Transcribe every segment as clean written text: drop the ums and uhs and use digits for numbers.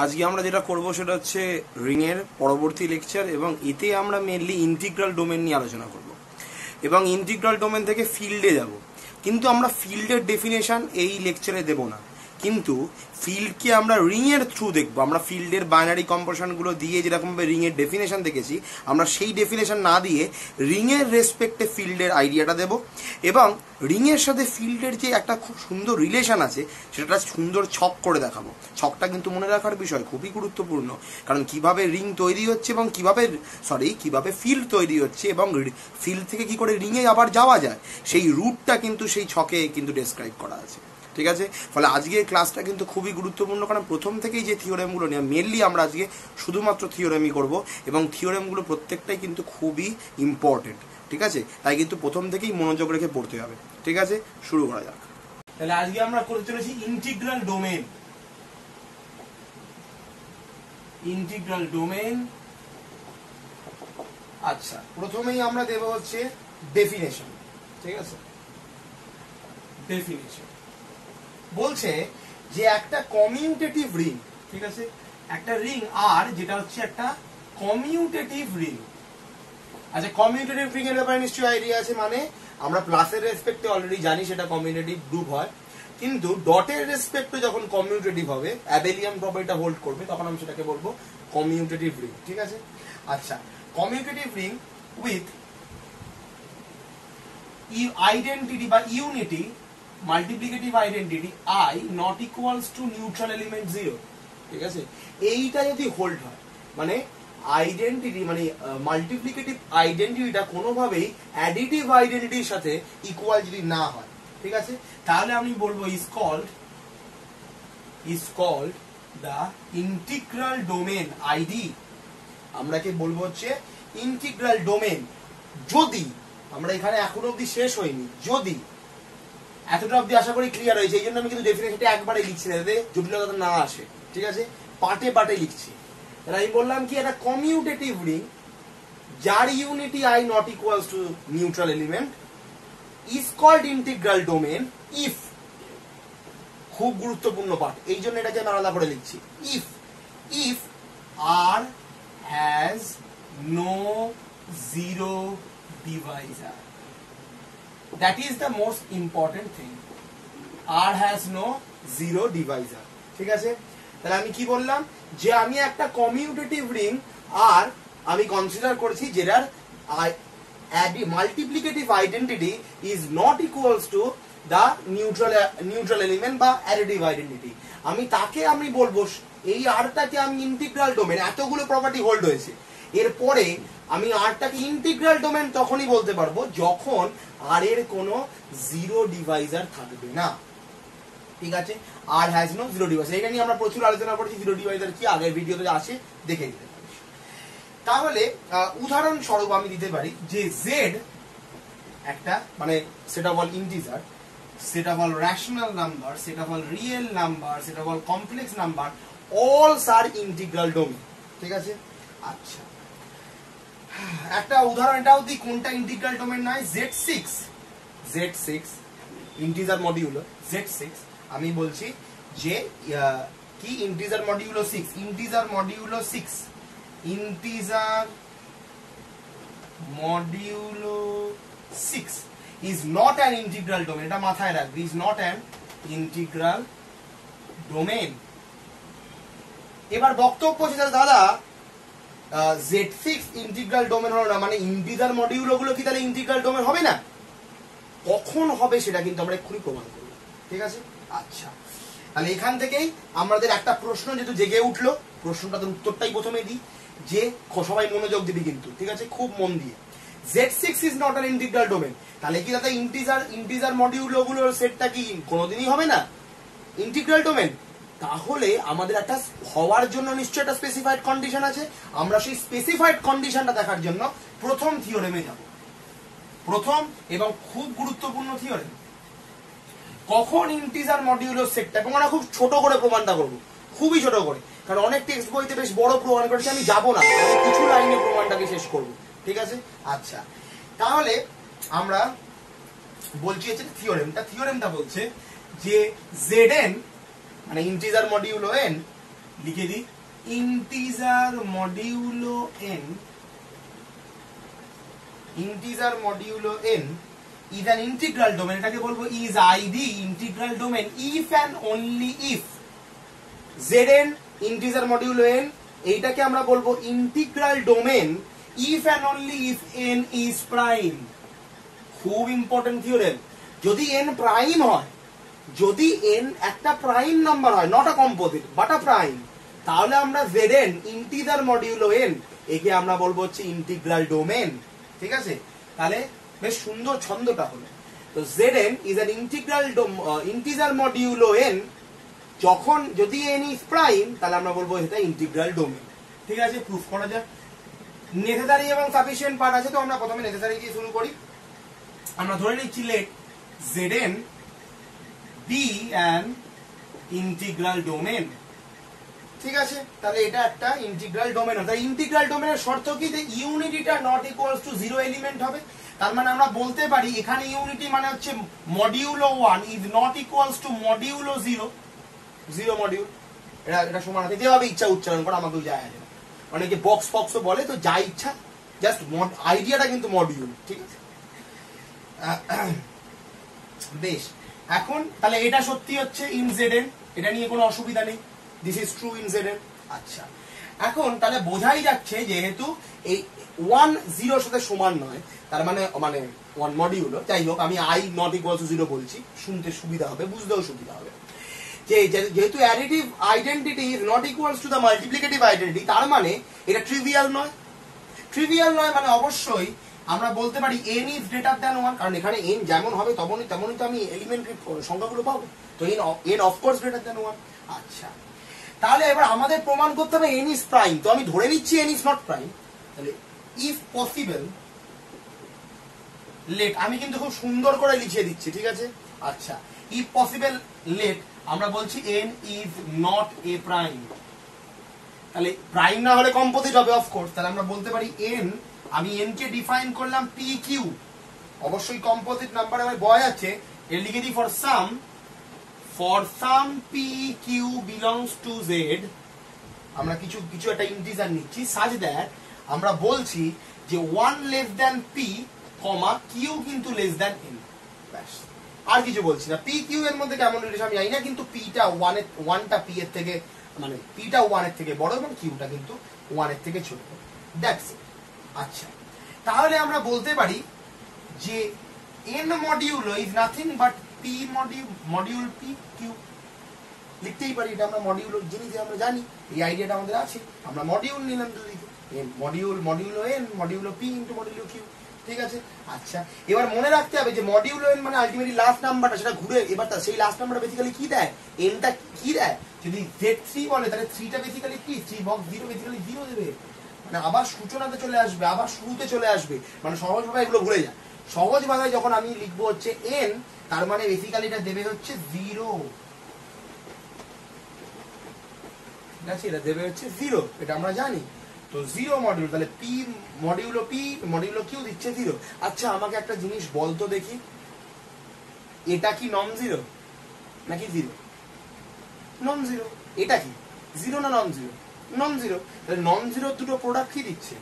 আজকে আমরা যেটা করব সেটা হচ্ছে রিং এর পরবর্তী লেকচার, এবং এতে আমরা মেইনলি ইন্টিগ্রাল ডোমেন নিয়ে আলোচনা করব এবং ইন্টিগ্রাল ডোমেন থেকে ফিল্ডে যাব। কিন্তু আমরা ফিল্ডের ডেফিনেশন এই লেকচারে দেব না, কিন্তু ফিল্ডকে আমরা রিং এর থ্রু দেখবো। আমরা ফিল্ডের বাইনারি কম্পোজিশনগুলো দিয়ে যেরকমভাবে রিং এর ডেফিনেশন দেখেছি, আমরা সেই ডেফিনেশন না দিয়ে রিং এর রেসপেক্টে ফিল্ডের আইডিয়াটা দেব, এবং রিং এর সাথে ফিল্ডের যে একটা খুব সুন্দর রিলেশন আছে সেটা সুন্দর ছক করে দেখাবো। ছকটা কিন্তু মনে রাখার বিষয়, খুবই গুরুত্বপূর্ণ, কারণ কিভাবে রিং তৈরি হচ্ছে এবং কিভাবে ফিল্ড তৈরি হচ্ছে এবং ফিল্ড থেকে কি করে রিং এ আবার যাওয়া যায়, সেই রুটটা কিন্তু সেই ছকে কিন্তু ডেসক্রাইব করা আছে। ঠিক আছে, ফলে আজকের ক্লাসটা কিন্তু খুবই গুরুত্বপূর্ণ, কারণ প্রথম থেকেই যে থিওরেমগুলো নিয়ে মেনলি আমরা আজকে শুধুমাত্র থিওরেমই করব, এবং থিওরেমগুলো প্রত্যেকটাই কিন্তু খুবই ইম্পর্টেন্ট। ঠিক আছে, তাই কিন্তু প্রথম থেকেই মনোযোগ রেখে পড়তে হবে। ঠিক আছে, শুরু করা যাক। তাহলে আজকে আমরা করতে চলেছি ইন্টিগ্রাল ডোমেন। Integral domain. আচ্ছা, প্রথমেই আমরা দেব হচ্ছে ডেফিনেশন। ঠিক আছে, ডেফিনেশন বলছে যে একটা কমিউটেটিভ রিং, ঠিক আছে, একটা রিং আর যেটা হচ্ছে একটা কমিউটেটিভ রিং। আচ্ছা, কমিউটেটিভ রিং এর ব্যাপারে নিশ্চয়ই আইডিয়া আছে, মানে আমরা প্লাসের রেসপেক্টে অলরেডি জানি সেটা কমিউটেটিভ গ্রুপ হয়, কিন্তু ডটের রেসপেক্টে যখন কমিউটেটিভ হবে, অ্যাবেলিয়ান প্রপার্টিটা হোল্ড করবে, তখন আমি সেটাকে বলবো কমিউটেটিভ রিং। ঠিক আছে, আচ্ছা, কমিউটেটিভ রিং উইথ আইডেন্টিটি বা unity multiplicative identity I not equals to neutral element 0। ঠিক আছে, এইটা যদি হোল্ড হয়, মানে আইডেন্টিটি মানে মাল্টিপ্লিকেটিভ আইডেন্টিটিটা কোনোভাবেই অ্যাডিটিভ আইডেন্টিটির সাথে ইকুয়াল যদি না হয়, ঠিক আছে, তাহলে আমি বলবো is called the integral domain ID। আমরা কি বলবো হচ্ছে ইন্টিগ্রাল ডোমেন। যদি আমরা এখানে এখনো অবধি শেষ হয়নি, যদি এতটা অবধি আশা করি ক্লিয়ার হয়েছে, এই জন্য আমি কিন্তু ডেফিনেশনটা একবারে লিখছি না, যাতে জটিলতা না আসে। ঠিক আছে, পার্টে পার্টে লিখছি। তাহলে আমি বললাম কি, একটা কমিউটেটিভ রিং যার unity I not equals to neutral element is called integral domain if, খুব গুরুত্বপূর্ণ পার্ট, এই জন্য এটাকে আমি আলাদা করে লিখছি, if R has no zero divisor. That is the most important thing. R has no zero divisor। ঠিক আছে, তাহলে আমি কি বললাম, যে আমি একটা কমিউটেটিভ রিং আর আমি কনসিডার করেছি যেটার multiplicative identity is not equals to the neutral element বা অ্যাডিটিভ আইডেন্টিটি। আমি বলবো এই আরটাকে আমি ইন্টিগ্রাল ডোমেন, এতগুলো প্রপার্টি হোল্ড হয়েছে, এরপরে আমি আরটাকে ইন্টিগ্রাল ডোমেন তখনই বলতে পারবো যখন আর এর কোনো জিরো ডিভাইজার থাকবে না। ঠিক আছে, আর হ্যাজ নো জিরো ডিভাইজার, এটা নিয়ে আমরা প্রচুর আলোচনা করেছি, জিরো ডিভাইজার কি আগের ভিডিওতে আছে, দেখে নিতে পারি। তাহলে উদাহরণস্বরূপ আমি দিতে পারি যে জেড একটা, মানে সেটা বল ইন্টিজার, সেটা বল রেশনাল নাম্বার, সেটা বল রিয়েল নাম্বার, সেটা বল কমপ্লেক্স নাম্বার, অলস আর ইন্টিগ্রাল ডোমেন। ঠিক আছে, আচ্ছা, একটা উদাহরণ এটাও দিই, কোনটা ইন্টিগ্রাল ডোমেন নয়, Z6 ইন্টিজার মডিউলো Z6। আমি বলছি যে কি integer modulo 6 is not an integral domain। এটা মাথায় রাখবি, is not an integral domain। এবার বক্তব্য হচ্ছে দাদা Z6 ইন্টিগ্রাল ডোমেন হলো না, মানে ইন্টিজার মডিউলো গুলো কি তাহলে ইন্টিগ্রাল ডোমেন হবে না? কখন হবে সেটা কিন্তু আমরা এক্ষুনি প্রমাণ করব। ঠিক আছে, আচ্ছা, তাহলে এখান থেকেই আমাদের একটা প্রশ্ন যেহেতু জেগে উঠলো, প্রশ্নটার উত্তরটাই প্রথমে দিই, যে সবাই মনোযোগ দিবি কিন্তু, ঠিক আছে, খুব মন দিয়ে। Z6 is not an integral domain, তাহলে কি দাদা ইন্টিজার মডিউলো গুলোর সেটটা কি কোনোদিনই হবে না ইন্টিগ্রাল ডোমেন? তাহলে আমাদের একটা হওয়ার জন্য নিশ্চয়ই একটা স্পেসিফাইড কন্ডিশন আছে। আমরা সেই স্পেসিফাইড কন্ডিশনটা দেখার জন্য প্রথম থিওরেমে যাব, প্রথম এবং খুব গুরুত্বপূর্ণ থিওরেম। কখন ইন্টিজার মডিউলোর সেটটা, এবং আমরা খুব ছোট করে প্রমাণটা করবো, খুবই ছোট করে, কারণ অনেক টেক্সট বইতে বেশ বড় প্রমাণ করেছে, আমি যাবো না, কিছু লাইনে প্রমাণটাকে শেষ করব। ঠিক আছে, আচ্ছা, তাহলে আমরা বলছি হচ্ছে থিওরেমটা বলছে যে Zn মানে ইন্টিজার মডিউলো n লিখে দিই integer modulo n, integer modulo n is an integral domain, এটাকে বলবো is id integral domain if and only if zn integer modulo n, এইটাকে আমরা বলবো integral domain if and only if n is prime। খুব important theorem. যদি n prime হয়, যদি n একটা প্রাইম নাম্বার হয়, not a composite but a prime, তাহলে আমরা zn ইন্টিজার মডিউলো n একে আমরা বলবো হচ্ছে ইন্টিগ্রাল ডোমেন। ঠিক আছে, তাহলে বেশ সুন্দর ছন্দটা হলো। তো zn is an integer modulo n, যখন যদি n ইজ প্রাইম তাহলে আমরা বলবো এটা ইন্টিগ্রাল ডোমেন। ঠিক আছে, প্রুফ করা যাক। নেসেসারি এবং সাফিসিয়েন্ট পার্ট আছে, তো আমরা প্রথমে নেসেসারি দিয়ে শুরু করি। আমরা ধরে নিচ্ছি let zn be an integral domain. ঠিক আছে, তাহলে এটা একটা ইন্টিগ্রাল ডোমেন হবে। ইন্টিগ্রাল ডোমেনের শর্ত কি, যে ইউনিটিটা নট ইকুয়ালস টু 0 এলিমেন্ট হবে। তার মানে আমরা বলতে পারি এখানে ইউনিটি মানে হচ্ছে modulo 1 is not equals two modulo 0, 0 module. এটা সমান আছে, যেভাবে ইচ্ছা উচ্চারণ করা, আমাকেও যায় আসে না। অনেকে বক্স ফক্সও বলে, তো যা ইচ্ছা, জাস্ট আইডিয়াটা কিন্তু মডিউল। ঠিক আছে, বেশ। এখন তাহলে এটা সত্যি হচ্ছে ইন zn, এটা নিয়ে কোনো অসুবিধা নেই, this is true in zn। আচ্ছা, এখন তাহলে বোঝাই যাচ্ছে যেহেতু এই 1 0 সাথে সমান নয়, তার মানে 1 মডিউল, যাই হোক আমি i নট ইকুয়াল টু 0 বলছি, শুনতে সুবিধা হবে, বুঝতেও সুবিধা হবে। যেহেতু additive identity is not equals to the multiplicative identity, তার মানে এটা ট্রিভিয়াল নয়। ট্রিভিয়াল নয় মানে অবশ্যই আমরা বলতে পারি n ইজ গ্রেটার দ্যান 1, কারণ এখানে n যেমন হবে তেমনই তো আমি এলিমেন্টারি সংখ্যাগুলো পাবো, তো n of course greater than 1। আচ্ছা, তাহলে এবার আমাদের প্রমাণ করতে হবে n ইজ প্রাইম। তো আমি ধরে নিচ্ছি n ইজ নট প্রাইম, তাহলে ইফ পসিবল লেট, আমি কিন্তু খুব সুন্দর করে লিখে দিচ্ছি। ঠিক আছে, আচ্ছা, ইফ পসিবল লেট আমরা বলছি n is not a prime. তাহলে প্রাইম না হলে কম্পোজিট হবে অফকোর্স। তাহলে আমরা বলতে পারি n, আমি n কে ডিফাইন করলাম পি কিউ, অবশ্যই কম্পোজিট নাম্বার আমার বয় আছে, এর লিখে দিই for some P Q belongs to Z, আমরা কিছু একটা ইন্টিজার নিচ্ছি সাজ দ্যাট আমরা বলছি যে 1 লেস দ্যান পি কমা কিউ কিন্তু লেস দ্যান n, ব্যাস, আর কিছু বলছি না। পি কিউ এর মধ্যে কেমন রিলেশন আমি জানি না, কিন্তু পিটা 1টা পি এর থেকে, মানে পিটা 1 এর থেকে বড় এবং কিউটা কিন্তু 1 এর থেকে ছোট, দ্যাটস ইট। আচ্ছা, তাহলে আমরা বলতে পারি যে n modulo is nothing but p module p Q, লিখতেই পারি। এটা আমরা মডিউলো জিনিস আমরা জানি, এই আইডিয়াটা আমাদের আছে, আমরা মডিউল নিলাম দুদিকে, n modulo n modulo p into modulo q। ঠিক আছে, আচ্ছা, এবার মনে রাখতে হবে যে মডিউলো n মানে আলটিমেটলি লাস্ট নাম্বারটা, সেটা ঘুরে এবার সেই লাস্ট নাম্বারটা বেসিক্যালি কি দেয়, nটা কি দেয়। যদি z3 বলে তাহলে 3টা বেসিক্যালি কি, 3 বক্স 0 বেসিক্যালি 0 দেবে, মানে আবার সূচনাতে চলে আসবে, আবার শুরুতে চলে আসবে, মানে সহজভাবে এগুলো ভুলে যায়। সহজ ভাবে যখন আমি লিখবো হচ্ছে n, তার মানে বেসিক্যালি এটা দেবে হচ্ছে 0। ঠিক আছে, এটা দেবে হচ্ছে 0, এটা আমরা জানি। তো 0 মডিউল, তাহলে p মডিউলো q দিচ্ছে 0। আচ্ছা, আমাকে একটা জিনিস বলতো দেখি, এটা কি নন জিরো নাকি জিরো? Non zero. এটা কি জিরো না নন জিরো? Non zero. তাহলে নন জিরো দুটো প্রোডাক্ট কি দিচ্ছে?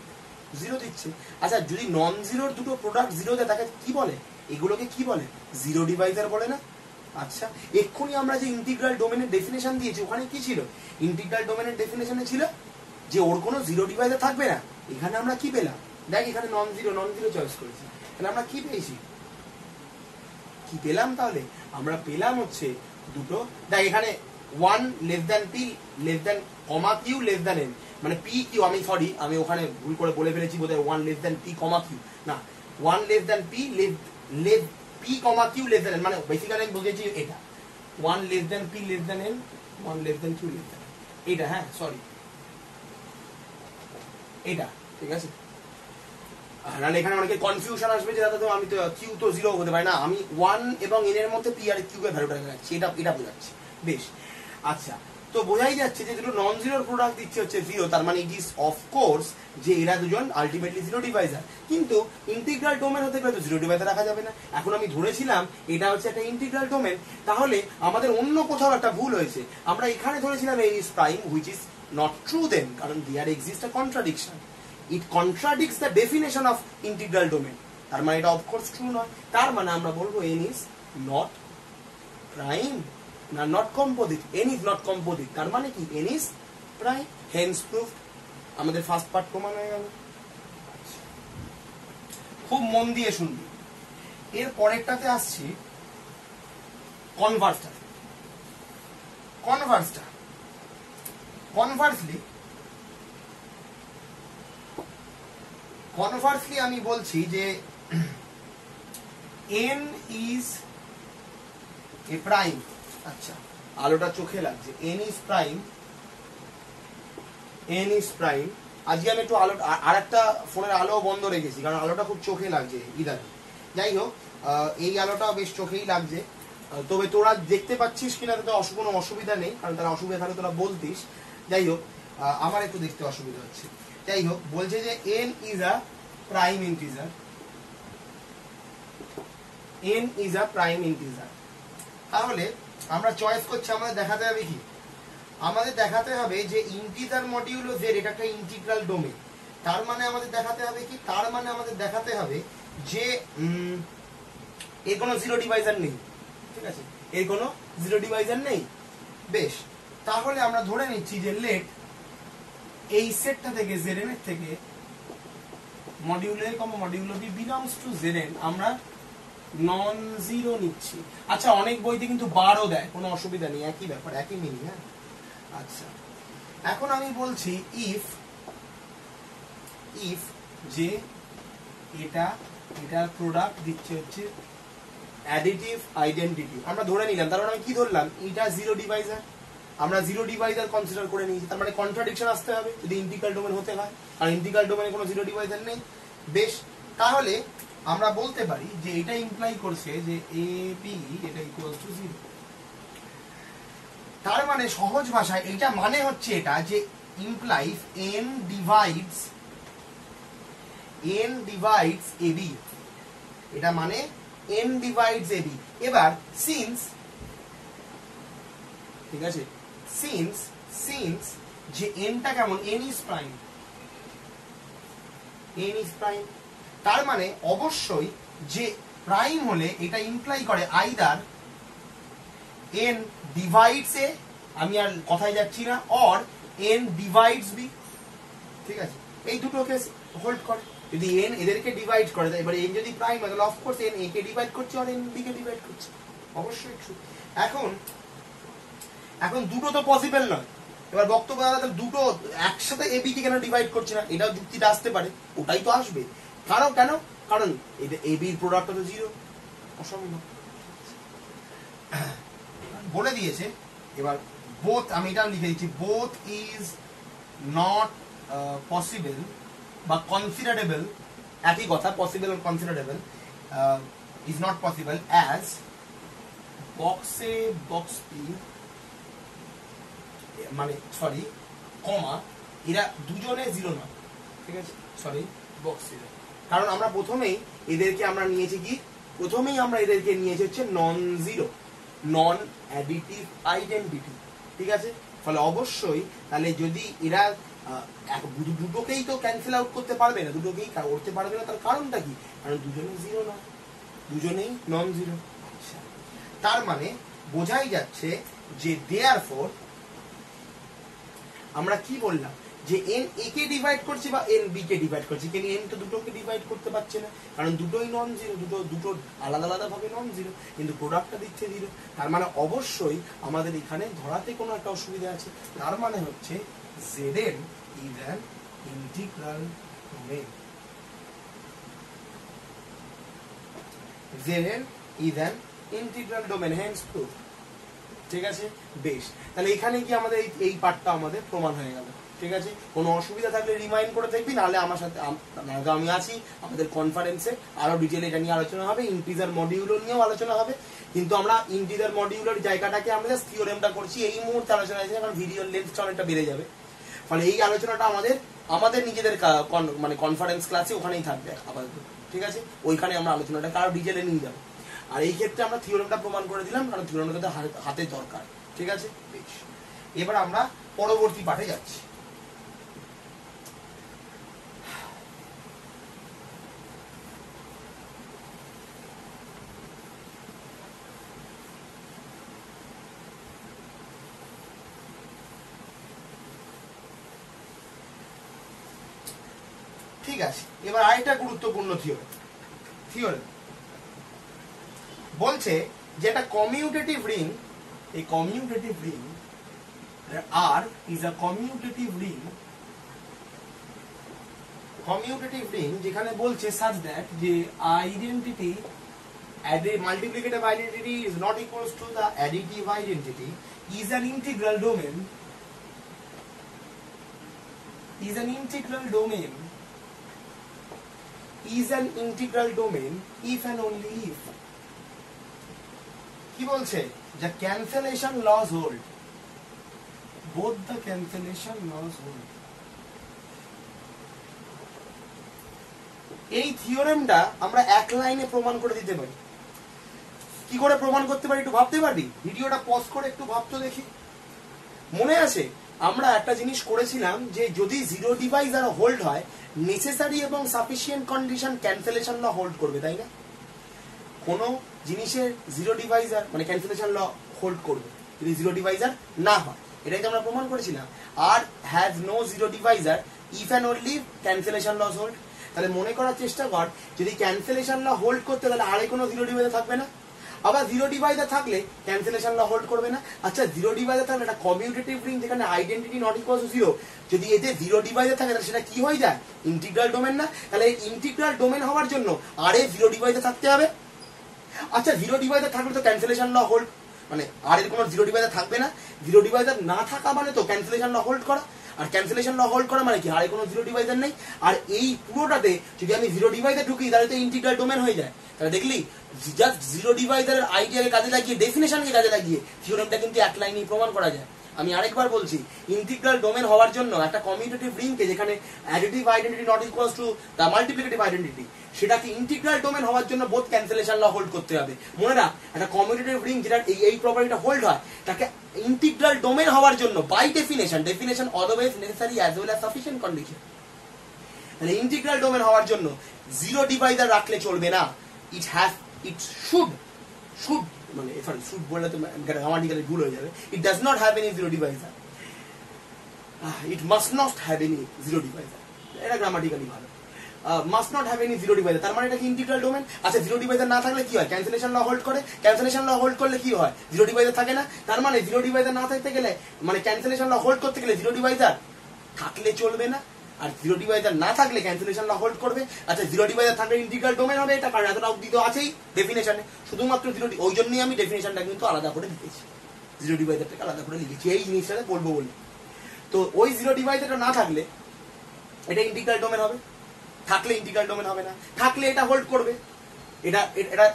জিরো দিচ্ছে। আচ্ছা, যদি নন জিরোর দুটো প্রোডাক্ট জিরো দেয় তাকে কি বলে? এগুলোকে কি বলে? জিরো ডিভাইজার বলে না? আচ্ছা, এক্ষুনি আমরা যে ইন্টিগ্রাল ডোমেনের ডেফিনেশন দিয়েছি ওখানে কি ছিল? ইন্টিগ্রাল ডোমেনের ডেফিনেশনে ছিল যে ওর কোনো জিরো ডিভাইজার থাকবে না। এখানে আমরা কি পেলাম? দেখ, এখানে নন জিরো চয়েস করেছি, তাহলে আমরা কি পেয়েছি? কি পেলাম? তাহলে আমরা পেলাম হচ্ছে দুটো, দেখ এখানে 1 less than p less than comma q less than n, মানে p q, আমি ওখানে ভুল করে বলে ফেলেছি বোধহয় 1 লেস দ্যান p কমা q, না 1 less than p less p কমা q লেস দ্যান n, মানে বেসিক্যালি আমি বলেছি এটা 1 less than p less than n, 1 less than q less than এটা, হ্যাঁ সরি এটা, ঠিক আছে। নাহলে এখানে অনেকে কনফিউশন আসবে যে দাদা তো আমি তো q তো 0 হতে পারে না, আমি 1 এবং n এর মধ্যে p আর q এর ভ্যালুটা রাখছি, এটা বোঝাচ্ছি। বেশ, আচ্ছা, তো বোঝাই যাচ্ছে যে দুটো নন জিরোর প্রোডাক্ট দিচ্ছে হচ্ছে জিরো, তার মানে ইট ইজ অফকোর্স যে এরা দুজন আলটিমেটলি জিরো ডিভাইজার। কিন্তু ইন্টিগ্রাল ডোমেন হতে গেলে তো জিরো ডিভাইজার রাখা যাবে না। এখন আমি ধরেছিলাম এটা হচ্ছে একটা ইন্টিগ্রাল ডোমেন, তাহলে আমাদের অন্য কোথাও একটা ভুল হয়েছে। আমরা এখানে ধরেছিলাম n is prime, which is not true then, কারণ there exists a contradiction. It contradicts the definition of integral domain. তার মানে এটা অফকোর্স ট্রু নয়। তার মানে আমরা বলবো n is not prime, না not composite. n is not composite, তার মানে কি n is prime, hence proved। আমাদের ফার্স্ট পার্ট প্রমাণ হয়ে গেল। খুব মন দিয়ে শুনবি। এর পরেরটাতে আসছি কনভার্সটা। কনভার্সলি আমি বলছি যে n is a prime। আচ্ছা, আলোটা চোখে লাগছে। n is prime। আজকে আমি একটু আলো, আর একটা ফোনের আলো বন্ধ রেখেছি কারণ আলোটা খুব চোখে লাগছে ইদানিং। যাই হোক, এই আলোটা বেশ চোখেই লাগছে। তবে তোরা দেখতে পাচ্ছিস কিনা তাতে কোনো অসুবিধা নেই, কারণ তারা অসুবিধা থাকলে তোরা বলতিস। যাই হোক, আমার একটু দেখতে অসুবিধা হচ্ছে। যাই হোক, বলছে যে n is a prime integer। n is a prime integer। তাহলে আমরা চয়েস করছি, আমাদের দেখাতে হবে কি? আমাদের দেখাতে হবে যে ইন্টিজার মডিউলো z এটা একটা ইন্টিগ্রাল ডোমেন। তার মানে আমাদের দেখাতে হবে কি? তার মানে আমাদের দেখাতে হবে যে এর কোনো জিরো ডিভাইজার নেই। ঠিক আছে, এর কোনো জিরো ডিভাইজার নেই। বেশ, তাহলে আমরা ধরে নিচ্ছি যে লেট এই সেটটা থেকে zn এর থেকে modulo a, modulo b belongs to zn আমরা নন জিরো নিচ্ছি। আচ্ছা, অনেক বইতে কিন্তু 12 দেয়, কোনো অসুবিধা নেই, একই ব্যাপার, একই মিনিং। হ্যাঁ, আচ্ছা, এখন আমি বলছি ইফ যে এটার প্রোডাক্ট দিচ্ছে হচ্ছে অ্যাডিটিভ আইডেন্টিটি। আমরা ধরে নিলাম, তার মানে আমি কি ধরলাম? এটা জিরো ডিভাইজার। আমরা জিরো ডিভাইজার কনসিডার করে নিয়েছি, তার মানে কন্ট্রাডিকশন আসতে হবে যদি ইন্টিগ্রাল ডোমেন হতে হয়, আর ইন্টিগ্রাল ডোমেনে কোনো জিরো ডিভাইজার নেই। বেশ, তাহলে আমরা বলতে পারি যে এটা ইমপ্লাই করছে যে এ বি এটা ইকুয়ালস টু জিরো। তার মানে সহজ ভাষায় এটা মানে হচ্ছে এটা যে ইমপ্লাইজ n divides ab। এটা মানে n divides ab। এবার সিন্স, ঠিক আছে, সিন্স যে nটা কেমন, n is prime, তার মানে অবশ্যই যে প্রাইম হলে এটা ইমপ্লাই করে আইদার n divides a, আমি আর কথায় যাচ্ছি না, অর n divides b। ঠিক আছে, এই দুটো কেস হোল্ড করে। যদি n এদেরকে ডিভাইড করে, এবারে n যদি প্রাইম হয় তাহলে of course n a K divide করছে আর n b কে ডিভাইড করছে, অবশ্যই ট্রু। এখন দুটো তো পসিবল নয়। এবার বক্তব্য আলাদা, দুটো একসাথে a b কে কেন ডিভাইড করছে না, এটাও যুক্তিটা আসতে পারে, ওটাই তো আসবে। কারণ এটা a b এর প্রোডাক্টটা তো জিরো, অসম্ভব বলে দিয়েছে। এবার বোথ, আমি এটা লিখে দিচ্ছি, বোথ ইজ নট পসিবল বা কনসিডারেবল, একই কথা, পসিবল আর considerable, is not possible as box A box B, মানে সরি কমা, এরা দুজনে জিরো নয়। ঠিক আছে, সরি বক্স জিরো, কারণ আমরা প্রথমেই আমরা এদেরকে নিয়েছি হচ্ছে নন জিরো, নন অ্যাডিটিভ আইডেন্টিটি। ঠিক আছে, ফলে অবশ্যই তাহলে যদি এরা দুটোকেই তো ক্যান্সেল আউট করতে পারবে না, দুটোকেই করতে পারবে না, তার কারণটা কি? কারণ দুজনেই জিরো নয়, দুজনেই নন জিরো। তার মানে বোঝাই যাচ্ছে যে দেয়ারফর আমরা কি বললাম, যে n a কে ডিভাইড করছে বা n b কে ডিভাইড করছে, কিন্তু n তো দুটোকে ডিভাইড করতে পারছে না, কারণ দুটোই নন জিরো, দুটো আলাদা আলাদা ভাবে নন জিরো, কিন্তু প্রোডাক্টটা দিচ্ছে জিরো। তার মানে অবশ্যই আমাদের এখানে ধরাতে কোনো একটা অসুবিধা আছে। তার মানে হচ্ছে zn is an integral domain। zn is an integral domain, hence proved। ঠিক আছে, বেশ, তাহলে এখানে কি আমাদের এই পার্টটা আমাদের প্রমাণ হয়ে গেল। ঠিক আছে, কোনো অসুবিধা থাকলে রিমাইন্ড করে দেখবি, নাহলে আমার সাথে আমি আছি, আমাদের কনফারেন্সে আরো ডিটেইলে এটা নিয়ে আলোচনা হবে, ইন্টিজার মডিউলও নিয়েও আলোচনা হবে। কিন্তু আমরা ইন্টিজার মডিউলের জায়গাটাকে আমরা জাস্ট থিওরেমটা করছি এই মুহূর্তে আলোচনা হয়েছে, কারণ ভিডিওর লেন্থটা অনেকটা বেড়ে যাবে। ফলে এই আলোচনাটা আমাদের নিজেদের মানে কনফারেন্স ক্লাসে ওখানেই থাকবে আপাতত, ঠিক আছে, ওইখানে আমরা আলোচনাটাকে আরো ডিটেইলে নিয়ে যাবো। আর এই ক্ষেত্রে আমরা থিওরেমটা প্রমাণ করে দিলাম, কারণ থিওরেমটা হাতে দরকার, ঠিক আছে। বেশ, এবার আমরা পরবর্তী পাঠে যাচ্ছি। ঠিক আছে, এবার আরেকটা গুরুত্বপূর্ণ থিওরেম বলছে যে একটা কমিউটেটিভ রিং, এই commutative ring R is a commutative ring যেখানে বলছে such that the identity multiplicative identity is not equals to the additive identity is an integral domain if and only if কি বলছে, the cancellation laws hold, both the cancellation laws hold। এই থিওরেমটা আমরা এক লাইনে প্রমাণ করে দিতে পারি। কি করে প্রমাণ করতে পারি একটু ভাবতে পারবি? ভিডিওটা পজ করে একটু ভাবতে দেখি। মনে আছে আমরা একটা জিনিস করেছিলাম যে যদি জিরো ডিভাইজার হোল্ড হয়, নেসেসারি এবং sufficient condition cancellation law hold করবে, তাই না? কোনো জিনিসের জিরো ডিভাইজার মানে ক্যান্সেলেশন ল হোল্ড করবে যদি জিরো ডিভাইজার না হয়, এটাই তো আমরা প্রমাণ করেছিলাম। R has no zero divisor if and only cancellation laws hold. তাহলে মনে করার চেষ্টা কর, যদি ক্যান্সেলেশন ল হোল্ড করতে তাহলে আরে কোনো জিরো ডিভাইজার থাকবে না, আবার জিরো ডিভাইজার থাকলে ক্যান্সেলেশন ল হোল্ড করবে না। আচ্ছা, জিরো ডিভাইজার থাকলে একটা কমিউটেটিভ রিং যেখানে identity not equal to zero, যদি এতে জিরো ডিভাইজার থাকে তাহলে সেটা কি হয়ে যায়? ইন্টিগ্রাল ডোমেন না? তাহলে ইন্টিগ্রাল ডোমেন হওয়ার জন্য আরে জিরো ডিভাইজার থাকতে হবে। আচ্ছা, জিরো ডিভাইজার থাকলে তো ক্যান্সেলেশন ল হোল্ড, মানে আর এর কোনো জিরো ডিভাইজার থাকবে না। জিরো ডিভাইজার না থাকা মানে তো ক্যান্সেলেশন ল হোল্ড করা, আর ক্যান্সেলেশন ল হোল্ড করা মানে কি আর কোনো জিরো ডিভাইজার নেই। আর এই পুরোটাতে যদি আমি জিরো ডিভাইজার ঢুকি তাহলে তো ইন্টিগ্রাল ডোমেন হয়ে যায়। তাহলে দেখলি জাস্ট জিরো ডিভাইজারের আইডিয়াকে কাজে লাগিয়ে, ডেফিনেশনকে কাজে লাগিয়ে থিওরেমটা কিন্তু এক লাইনেই প্রমাণ করা যায়। আমি আরেকবার বলছি, ইন্টিগ্রাল ডোমেন হওয়ার জন্য একটা কমিউটেটিভ রিংকে যেখানে additive identity not equals to the multiplicative identity, সেটাকে ইন্টিগ্রাল ডোমেন হওয়ার জন্য বোথ ক্যান্সেলেশন ল হোল্ড করতে হবে। মনে রাখ, একটা কমিউটেটিভ রিং যেটা এই প্রপার্টিটা হোল্ড হয়, তাকে ইন্টিগ্রাল ডোমেন হওয়ার জন্য by definition always necessary as well as sufficient condition. তাহলে ইন্টিগ্রাল ডোমেন হওয়ার জন্য জিরো ডিভাইজার রাখলে চলবে না, ইট শুড মানে সরি শুড বললে তো গ্রামাটিক্যালি ভুল হয়ে যাবে। It does not have any zero divisor, it must not have any zero divisor, এটা গ্রামাটিক্যালি ভালো। Must not have any zero divisor, তার মানে এটা কি ইন্টিগ্রাল ডোমেন। আচ্ছা, জিরো ডিভাইজার না থাকলে কি হয়? ক্যান্সেলেশন ল হোল্ড করে। ক্যান্সেলেশন ল হোল্ড করলে কি হয়? জিরো ডিভাইজার থাকে না। তার মানে জিরো ডিভাইজার না থাকতে গেলে, মানে ক্যান্সেলেশন ল হোল্ড করতে গেলে জিরো ডিভাইজার থাকলে চলবে না, আর জিরো ডিভাইজার না থাকলে ক্যান্সেলেশন ল হোল্ড করবে। আচ্ছা, জিরো ডিভাইজার থাকলে ইন্টিগ্রাল ডোমেন হবে, এটা কারণ এতটা অবধি তো আছেই ডেফিনেশনে। শুধুমাত্র জিরো, ওই জন্যই আমি ডেফিনেশনটা কিন্তু আলাদা করে লিখেছি, জিরো ডিভাইজারটাকে আলাদা করে লিখেছি এই জিনিসটাকে বলবো বলে। তো ওই জিরো ডিভাইজারটা না থাকলে এটা ইন্টিগ্রাল ডোমেন হবে, থাকলে ইন্টিগ্রাল ডোমেন হবে না, থাকলে এটা হোল্ড করবে,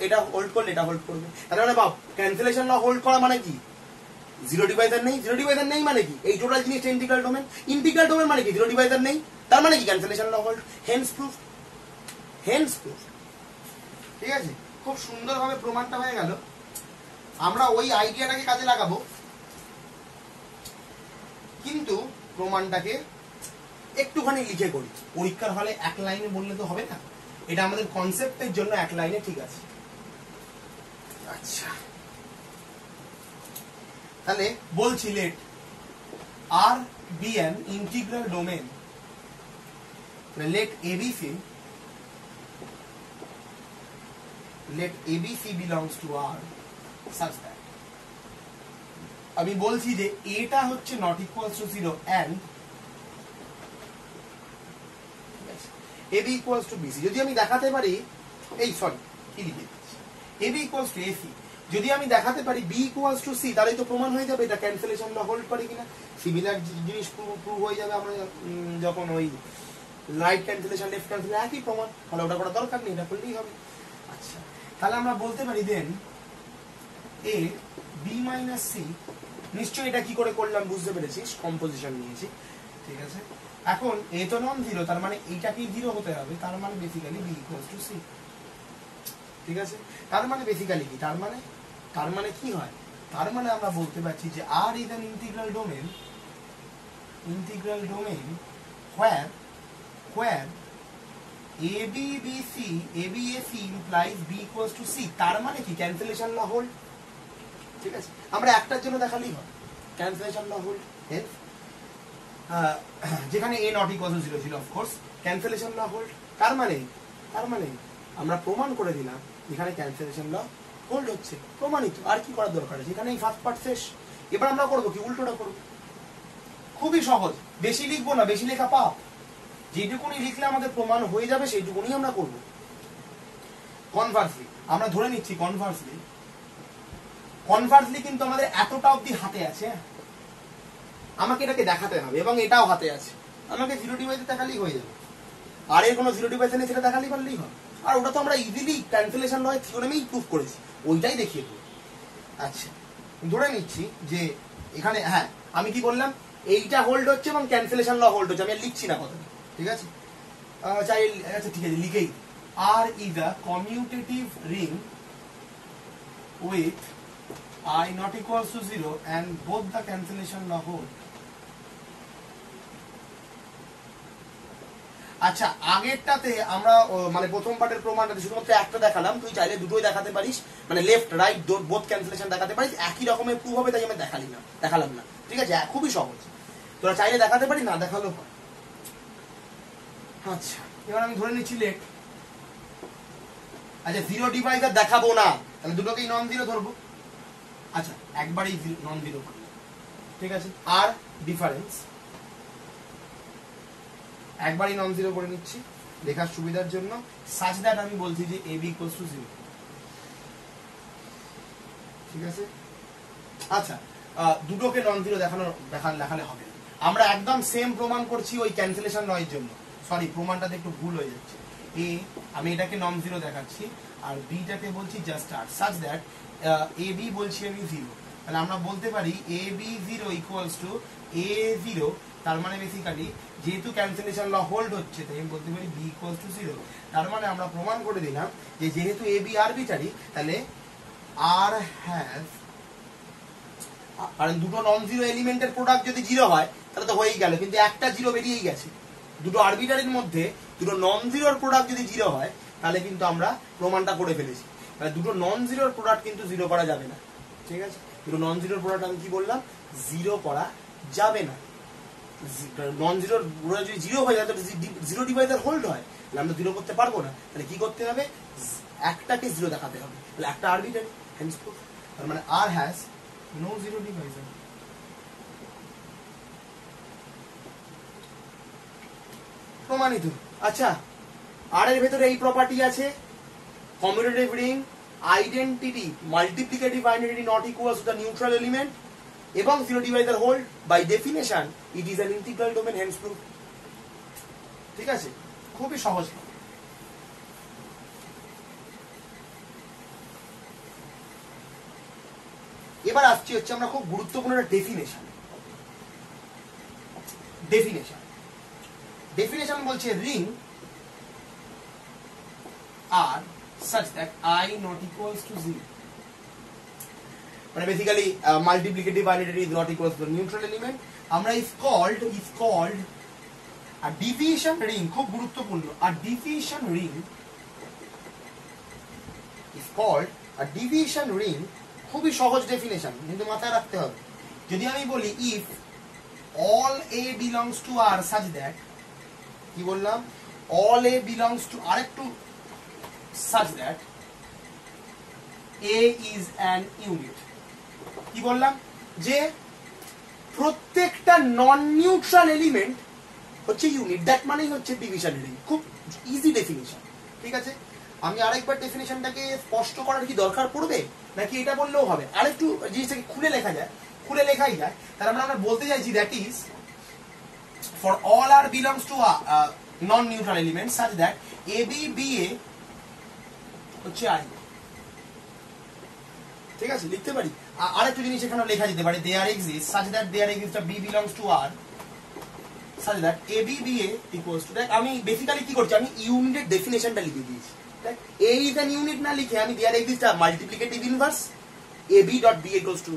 এটা হোল্ড করলে এটা হোল্ড করবে। তার মানে বাপ, ক্যান্সেলেশন ল হোল্ড করা মানে কি? জিরো ডিভাইজার নেই। জিরো ডিভাইজার নেই মানে কি? এই টোটাল জিনিসটা ইন্টিগ্রাল ডোমেন। ইন্টিগ্রাল ডোমেন মানে কি? জিরো ডিভাইজার নেই, তার মানে কি cancellation law hold. Hence proof. ঠিক আছে, খুব সুন্দরভাবে প্রমাণটা হয়ে গেল। আমরা ওই আইডিয়াটাকে কাজে লাগাবো, কিন্তু প্রমাণটাকে একটুখানি লিখে করি। পরীক্ষার হলে এক লাইনে বললে তো হবে না, এটা আমাদের কনসেপ্টের জন্য এক লাইনে ঠিক আছে। আচ্ছা, তাহলে বলছি let R be an integral domain, let ABC belongs to R such that, আমি বলছি যে এটা হচ্ছে not equals to 0 and AB equals to BC। যদি আমি দেখাতে পারি, এই সরি কি লিখে দিচ্ছি, AB equals to AC, যদি আমি দেখাতে পারি বি ইকুয়ালস টু সি, তাহলে তো প্রমাণ হয়ে যাবে এটা ক্যান্সেলেশন ল হোল্ড করে কিনা। সিমিলার জিনিস প্রুভ হয়ে যাবে আমরা যখন ওই রাইট ক্যান্সেলেশন লেফট ক্যান্সেলেশন একই প্রমাণ, তাহলে ওটা করা দরকার নেই, এটা করলেই হবে। আচ্ছা, তাহলে আমরা বলতে পারি দেন এ বি মাইনাস সি, নিশ্চয়ই এটা কি করে করলাম বুঝতে পেরেছিস, কম্পোজিশন নিয়েছি, ঠিক আছে। এখন এ তো নন জিরো, তার মানে এইটাকেই জিরো হতে হবে, তার মানে basically B equals to C, ঠিক আছে। তার মানে বেসিক্যালি কি, তার মানে কি হয়, তার মানে আমরা বলতে পারছি যে R is an integral domain where ABAC implies B equals to C, তার মানে কি ক্যান্সেলেশন ল হোল্ড, ঠিক আছে। আমরা একটার জন্য দেখালেই হয় ক্যান্সেলেশন ল হোল্ড, যেখানে A not equals to 0 ছিল of course cancellation law hold. তার মানে আমরা প্রমাণ করে দিলাম এখানে ক্যান্সেলেশন ল হোল্ড হচ্ছে, প্রমাণিত, আর কি করার দরকার আছে, এখানে এই ফার্স্ট পার্ট শেষ। এবার আমরা করবো কি, উল্টোটা করবো, খুবই সহজ, বেশি লিখবো না, বেশি লেখা পাপ, যেটুকুনি লিখলে আমাদের প্রমাণ হয়ে যাবে সেইটুকুনি আমরা করব। কনভার্সলি আমরা ধরে নিচ্ছি কনভার্সলি কিন্তু আমাদের এতটা অবধি হাতে আছে, আমাকে এটাকে দেখাতে হবে এবং এটাও হাতে আছে, আমাকে জিরো ডিভাইসে দেখালেই হয়ে যাবে, আর এর কোনো জিরো ডিভাইসে নেই সেটা দেখালেই পারলেই হয়। আর ওটা তো আমরা ইজিলি ক্যান্সেলেশন লয়ের থিওরেমেই প্রুফ করেছি, ওইটাই দেখিয়ে দেবো। আচ্ছা, ধরে নিচ্ছি যে এখানে, হ্যাঁ আমি কি বললাম, এইটা হোল্ড হচ্ছে এবং ক্যান্সেলেশন ল হোল্ড হচ্ছে, আমি আর লিখছি না কথাটা, ঠিক আছে। চাই, আচ্ছা ঠিক আছে লিখেই, R is a commutative ring with I not equals to 0 and both the cancellation law hold. আচ্ছা, আগেরটাতে আমরা মানে প্রথম পার্টের প্রমাণটাতে শুধুমাত্র একটা দেখালাম, তুই চাইলে দুটোই দেখাতে পারিস, মানে লেফট রাইট বোথ ক্যান্সেলেশন দেখাতে পারিস, একই রকমের প্রুফ হবে, তাই আমি দেখালাম না, ঠিক আছে, খুবই সহজ, তোরা চাইলে দেখাতে পারি, না দেখালেও হয়। আচ্ছা, এবার আমি ধরে নিচ্ছি লেট, আচ্ছা জিরো ডিভাইজার দেখাবো না, তাহলে দুটোকেই নন জিরো ধরবো। আচ্ছা, একবারই নন জিরো, ঠিক আছে, আর ডিফারেন্স একবারই নন জিরো করে নিচ্ছি লেখার সুবিধার জন্য, সাচ দ্যাট আমি বলছি যে AB ইকুয়ালস টু 0, ঠিক আছে। আচ্ছা, দুটোকে নন জিরো দেখালে হবে, আমরা একদম সেম প্রমাণ করছি ওই ক্যান্সেলেশন লয়ের জন্য, সরি প্রমাণটাতে একটু ভুল হয়ে যাচ্ছে, আমি এটাকে নন জিরো দেখাচ্ছি আর বিটাকে বলছি just R, such that AB বলছি আমি 0, তাহলে আমরা বলতে পারি AB 0 ইকুয়ালস টু A0, তার মানে বেসিক্যালি যেহেতু ক্যান্সেলেশন ল হোল্ড হচ্ছে তাই আমি বলতে পারি B ইকুয়ালস টু 0, তার মানে আমরা প্রমাণ করে দিলাম যে যেহেতু AB আরবিটারি, তাহলে R হ্যাজ, আর দুটো নন জিরো এলিমেন্টের প্রোডাক্ট যদি জিরো হয় তাহলে তো হয়েই গেল, কিন্তু একটা জিরো বেরিয়েই গেছে, দুটো আরবিটারির মধ্যে দুটো নন জিরোর প্রোডাক্ট যদি জিরো হয় তাহলে কিন্তু আমরা প্রমাণটা করে ফেলেছি, তাহলে দুটো নন জিরোর প্রোডাক্ট কিন্তু জিরো করা যাবে না, ঠিক আছে। দুটো নন জিরোর প্রোডাক্ট আমি কি বললাম, জিরো করা যাবে না, নন জিরোর প্রোডাক্ট যদি জিরো হয়ে যায় তাহলে জিরো ডিভাইজার হোল্ড হয়, তাহলে আমরা জিরো করতে পারবো না, তাহলে কি করতে হবে, একটাকে জিরো দেখাতে হবে, তাহলে একটা আরবিটারি, হেন্সফোর্থ, তার মানে R has no zero divisor. প্রমাণিত। আচ্ছা, আর এর ভেতরে এই প্রপার্টি আছে, commutative ring, identity multiplicative identity not equals to the neutral element, এবং zero divisor hold, by definition it is an integral domain, hence proof, ঠিক আছে, খুবই সহজ। এবার আসছি হচ্ছে আমরা খুব গুরুত্বপূর্ণ একটা ডেফিনেশন বলছে ring R such that I not equals to 0, মানে basically multiplicative identity is not equals to the neutral element, আমরা is called a division ring, খুব গুরুত্বপূর্ণ, a division ring is called a division ring, খুবই সহজ definition কিন্তু মাথায় রাখতে হবে, যদি আমি বলি if all A belongs to R such that, কি বললাম, all A belongs to, আরেকটু, such that A is an unit, কি বললাম, যে প্রত্যেকটা নন নিউট্রাল এলিমেন্ট হচ্ছে ইউনিট, দ্যাট মানেই হচ্ছে ডিভিশন রিং, খুব ইজি ডেফিনিশন, ঠিক আছে। আমি আরেকবার ডেফিনেশনটাকে স্পষ্ট করার কি দরকার পড়বে, নাকি এটা বললেও হবে? আরেকটু জিনিসটাকে খুলে লেখা যায়, খুলে লেখাই যায়। তার মানে আমরা বলতে চাইছি that is for all R belongs to non neutral element such that A B B A হচ্ছে আই। ঠিক আছে, লিখতে পারি। আরেকটু জিনিস এখানে লেখা যেতে পারে, there exist such that there exist B belongs to R such that a b b a equals to that। আমি বেসিক্যালি কি করছি, আমি ইউনিটের ডেফিনেশনটা লিখে দিয়েছি। a is an unit না লিখে আমি there exist a multiplicative inverse a b dot b equals to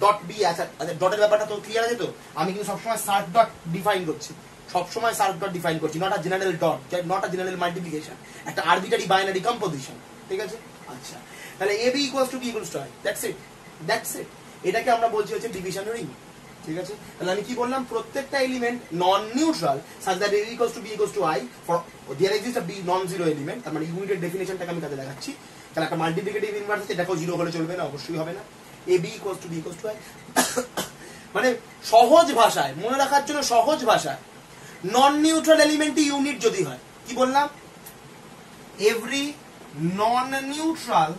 dot b। আচ্ছা ডটের ব্যাপারটা তো ক্লিয়ার আছে তো? আমি কিন্তু সবসময় সার্চ ডট ডিফাইন করছি, সবসময় সার্চ ডট ডিফাইন করছি, not a general dot, not a general multiplication, একটা আরবিটারি বাইনারি কম্পোজিশন। ঠিক আছে, আচ্ছা তাহলে a b equals to b equals to i, that's it, that's it. এটাকে আমরা বলছি হচ্ছে ডিভিশন রিং। ঠিক আছে, তাহলে আমি কি বললাম, প্রত্যেকটা element non neutral such that a equals to b equals to i for there exists a b non zero element। তার মানে ইউনিটের ডেফিনেশনটাকে আমি কাজে লাগাচ্ছি। তাহলে একটা মাল্টিপ্লিকেটিভ ইনভার্স আছে, এটাকেও জিরো হলে চলবে না, অবশ্যই হবে না। a b equals to b equals to i মানে সহজ ভাষায় মনে রাখার জন্য, সহজ ভাষায় নন নিউট্রাল এলিমেন্টই ইউনিট যদি হয়, কি বললাম, every non neutral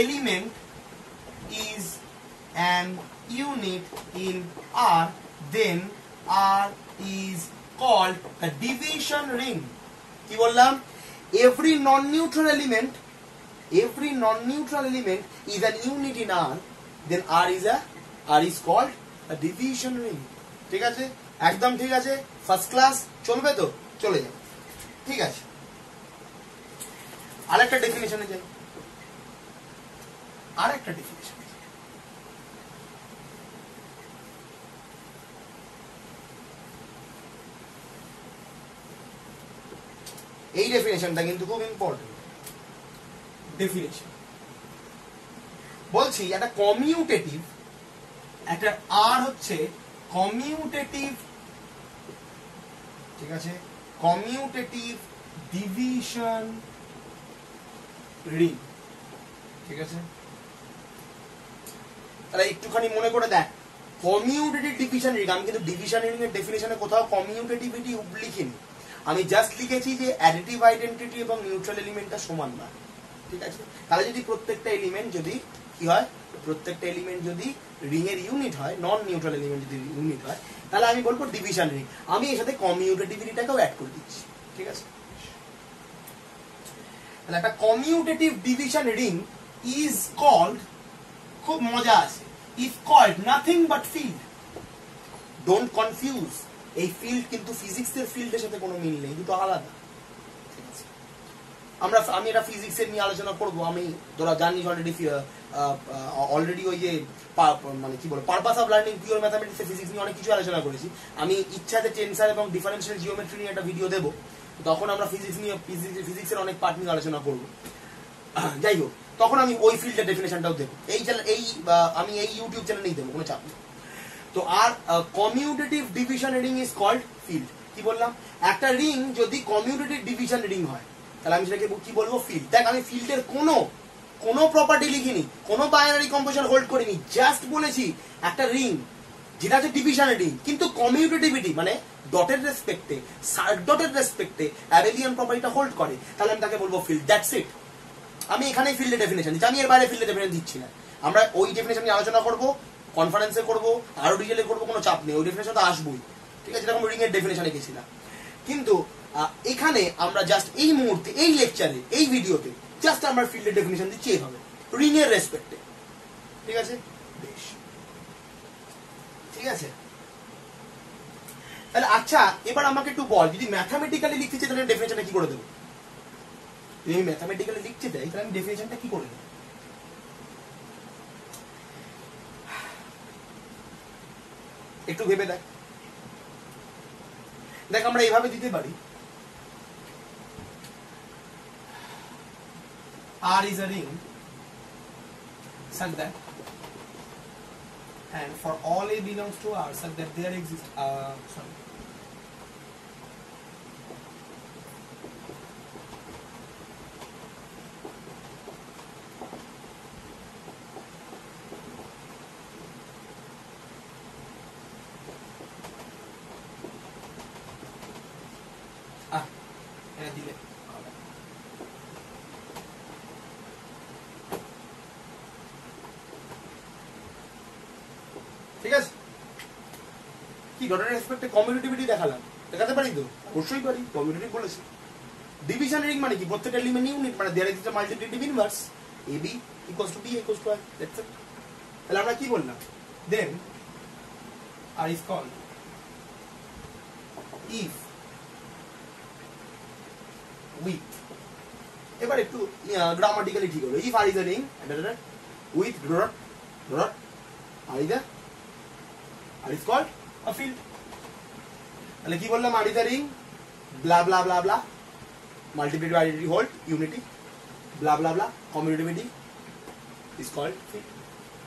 element is an unit in R, then R is called a division ring। কি বললাম, every non-neutral element is an unit in R, then R is called a division ring। ঠিক আছে, একদম ঠিক আছে, first class, চলবে তো? চলে যাবে, ঠিক আছে। আরেকটা ডেফিনেশনে যাই, আরেকটা ডেফিনেশন। এই ডেফিনেশনটা কিন্তু খুব ইম্পর্টেন্ট ডেফিনেশন। বলছি একটা কমিউটেটিভ, একটা আর হচ্ছে কমিউটেটিভ, ঠিক আছে, কমিউটেটিভ ডিভিশন রিং। ঠিক আছে, তাহলে একটুখানি মনে করে দেখ, কমিউটেটিভ ডিভিশন রিং। আমি কিন্তু ডিভিশন রিং এর ডেফিনেশনে কোথাও কমিউটেটিভিটি লিখিনি, আমি জাস্ট লিখেছি যে অ্যাডিটিভ আইডেন্টিটি এবং নিউট্রাল এলিমেন্টটা সমান না। ঠিক আছে, তাহলে যদি প্রত্যেকটা এলিমেন্ট যদি কি হয়, প্রত্যেকটা এলিমেন্ট যদি রিং এর ইউনিট হয়, নন নিউট্রাল এলিমেন্ট যদি ইউনিট হয়, তাহলে আমি বলবো ডিভিশন রিং। আমি এর সাথে কমিউটেটিভিটিটাকেও অ্যাড করে দিচ্ছি। ঠিক আছে, তাহলে একটা commutative division ring is called, খুব মজা আছে, is called nothing but field. Don't confuse, এই ফিল্ড কিন্তু ফিজিক্সের ফিল্ডের সাথে কোনো মিল নেই, দুটো আলাদা। ঠিক আছে, আমি এটা ফিজিক্সের নিয়ে আলোচনা করবো। আমি তোরা জানিস অলরেডি ওই যে মানে কি বলবো, purpose of learning pure mathematics physics নিয়ে অনেক কিছু আলোচনা করেছি। আমি ইচ্ছাতে টেনসার এবং ডিফারেন্সিয়াল জিওমেট্রি নিয়ে একটা ভিডিও দেবো, তখন আমরা ফিজিক্স নিয়ে ফিজিক্সের অনেক পার্ট নিয়ে আলোচনা করবো। যাই হোক, তখন আমি ওই ফিল্ডের ডেফিনেশনটাও দেবো, আমি এই ইউটিউব চ্যানেলেই দেবো, কোনো চাপ নেই। তো R commutative division ring is called field. কি বললাম, একটা রিং যদি কমিউটেটিভ ডিভিশন রিং হয়, তাহলে আমি সেটাকে কি বলবো, ফিল্ড। দেখ, আমি ফিল্ডের কোনো প্রপার্টি লিখিনি, কোনো বাইনারি কম্পোজিশন হোল্ড করিনি, জাস্ট বলেছি একটা রিং যেটা হচ্ছে ডিভিশন রিং, কিন্তু কমিউটেটিভিটি মানে ডটের রেসপেক্টে, সার্ক ডটের রেসপেক্টে অ্যাবেলিয়ান প্রপার্টিটা হোল্ড করে, তাহলে আমি তাকে বলবো ফিল্ড। That's it. আমি এখানে ফিল্ডের ডেফিনেশন দিচ্ছি, আমি এর বাইরে ফিল্ডের ডেফিনেশন দিচ্ছি না। আমরা ওই ডেফিনেশন নিয়ে আলোচনা করবো, কনফারেন্সে করবো, আরো ডিটেলে করবো, কোনো চাপ নেই, ওই ডেফিনেশন তো আসবোই। ঠিক আছে, যেরকম রিং এর ডেফিনেশনে গেছিলাম। কিন্তু এখানে আমরা জাস্ট এই মুহূর্তে, এই লেকচারে, এই ভিডিওতে জাস্ট আমরা ফিল্ডের ডেফিনেশন দিচ্ছি এইভাবে, রিং এর রেসপেক্টে। ঠিক আছে, বেশ, ঠিক আছে। তাহলে আচ্ছা, এবার আমাকে একটু বল, যদি ম্যাথামেটিক্যালি লিখতে চাই তাহলে ডেফিনেশনটা কি করে দেবো? যদি আমি ম্যাথামেটিক্যালি লিখতে চাই তাহলে আমি ডেফিনেশনটা কি করে দেবো? একটু ভেবে দেখ। দেখ, আমরা এইভাবে দিতে পারি, R is a ring such that, and for all A belongs to R such that there exists ঠিক আছে, কি ডটের রেসপেক্টে কমিউনিটিভিটি দেখালাম, দেখাতে পারি তো? অবশ্যই পারি, কমিউনিটিভ বলেছি। ডিভিশন রিং মানে কি? প্রত্যেকটা এলিমেন্ট ইউনিট, মানে there is a multiplicative inverse AB equals to B equals to I. That's it. তাহলে আমরা কি বললাম? Then R is called if with, এবার একটু গ্রামাটিক্যালি ঠিক হলো। if R is a ring with dot dot R is called a field. তাহলে কি বললাম? R is a ring, blah blah blah blah, multiplicative identity hold unity, blah blah blah, commutativity is called field.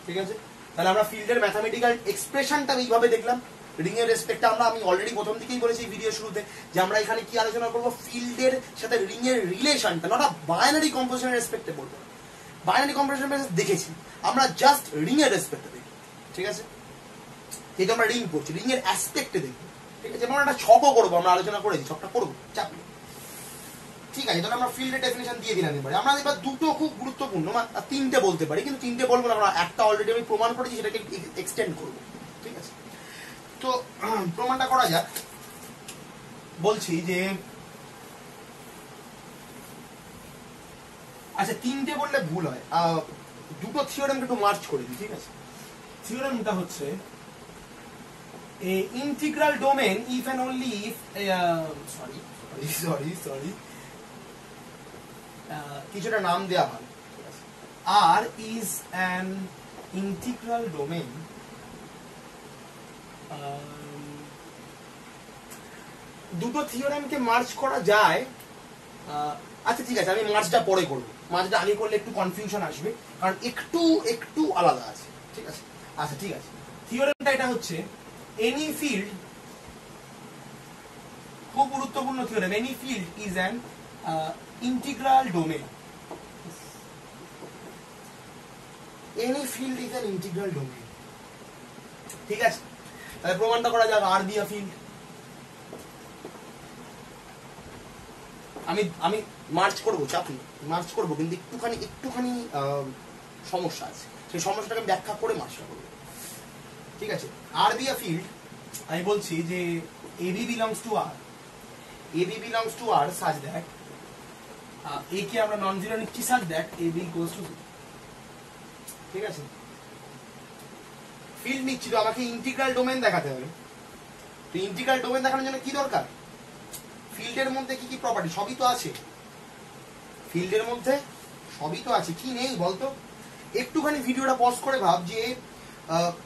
ঠিক আছে, তাহলে আমরা ফিল্ডের mathematical এক্সপ্রেশনটা এইভাবে দেখলাম। রিং এর রেসপেক্টে আমি অলরেডি প্রথম দিকেই বলেছি ভিডিও শুরুতে যে আমরা এখানে কি আলোচনা করব, ফিল্ডের সাথে রিং এর রিলেশনটা, নট আ বাইনারি কম্পোজিশনের রেসপেক্টে বলবো। বাইনারি কম্পোজিশন দেখেছি আমরা, জাস্ট রিং এর রেসপেক্টে দেখি। ঠিক আছে, যেহেতু আমরা রিং করছি, রিং এর অ্যাসপেক্টে দেখবো। ঠিক আছে, যেমন একটা ছকও করবো, আমরা আলোচনা করেছি, ছকটা করবো, চাপ নেই। ঠিক আছে, তাহলে আমরা ফিল্ডের ডেফিনেশন দিয়ে দিলাম। এবারে আমরা এবার দুটো খুব গুরুত্বপূর্ণ, তিনটে বলতে পারি, কিন্তু তিনটে বলবো না, আমরা একটা অলরেডি আমি প্রমাণ করেছি, সেটাকে এক্সটেন্ড করবো। ঠিক আছে, তো প্রমাণটা করা যাক। বলছি যে আচ্ছা, তিনটে বললে ভুল হয়, দুটো থিওরেমকে একটু মার্চ করে দিই। ঠিক আছে, থিওরেমটা হচ্ছে a integral domain if and only if sorry কিছুটা নাম দেয়া ভালো। R is an integral domain দুটো থিওরেমকে মার্চ করা যায়। আচ্ছা ঠিক আছে, আমি মার্চটা পরে করব, মার্চটা আগে করলে একটু কনফিউশন আসবে, কারণ একটু আলাদা আছে। ঠিক আছে, আচ্ছা ঠিক আছে, থিওরেমটা এটা হচ্ছে any field, খুব গুরুত্বপূর্ণ theorem, any field is an integral domain. Any field is an integral domain. ঠিক আছে, তাহলে প্রমাণটা করা যাক। আর দিয়া ফিল্ড, আমি মার্চ করবো, চাপ নেই, মার্চ করবো, কিন্তু একটুখানি সমস্যা আছে, সেই সমস্যাটাকে ব্যাখ্যা করে মার্চটা করবো। ঠিক আছে, আর বি আ ফিল্ড, আমি বলছি যে AB belongs to R, AB belongs to R such that A কে আমরা নন জিরো নিচ্ছি such that AB equals to 0। ঠিক আছে, ফিল্ড নিচ্ছি তো আমাকে ইন্টিগ্রাল ডোমেন দেখাতে হবে। তো ইন্টিগ্রাল ডোমেন দেখানোর জন্য কি দরকার? ফিল্ডের মধ্যে কি কি প্রপার্টি, সবই তো আছে ফিল্ডের মধ্যে, সবই তো আছে, কি নেই বলতো? একটুখানি ভিডিওটা পজ করে ভাব যে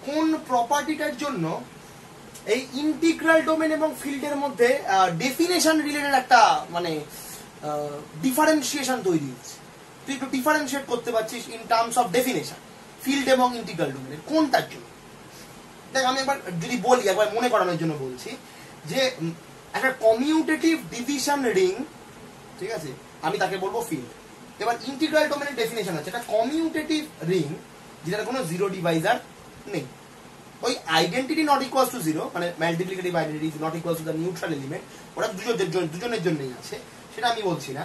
কোন প্রপার্টিটার জন্য এই ইন্টিগ্রাল ডোমেন এবং ফিল্ডের মধ্যে ডেফিনেশন রিলেটেড একটা মানে ডিফারেন্সিয়েশন তৈরি হচ্ছে। তুই একটু ডিফারেন্সিয়েট করতে পারছিস in terms of definition field এবং ইন্টিগ্রাল ডোমেনের কোনটার জন্য। দেখ, আমি একবার যদি বলি, একবার মনে করানোর জন্য বলছি যে একটা কমিউটেটিভ ডিভিশন রিং, ঠিক আছে, আমি তাকে বলবো ফিল্ড। এবার ইন্টিগ্রাল ডোমেনের ডেফিনেশন আছে, একটা কমিউটেটিভ রিং যেটার কোনো জিরো ডিভাইজার নেই, ওই identity not equals to zero, মানে multiplicative identity not equals to the neutral element, ওরা দুজনের জন্যই আছে, সেটা আমি বলছি না।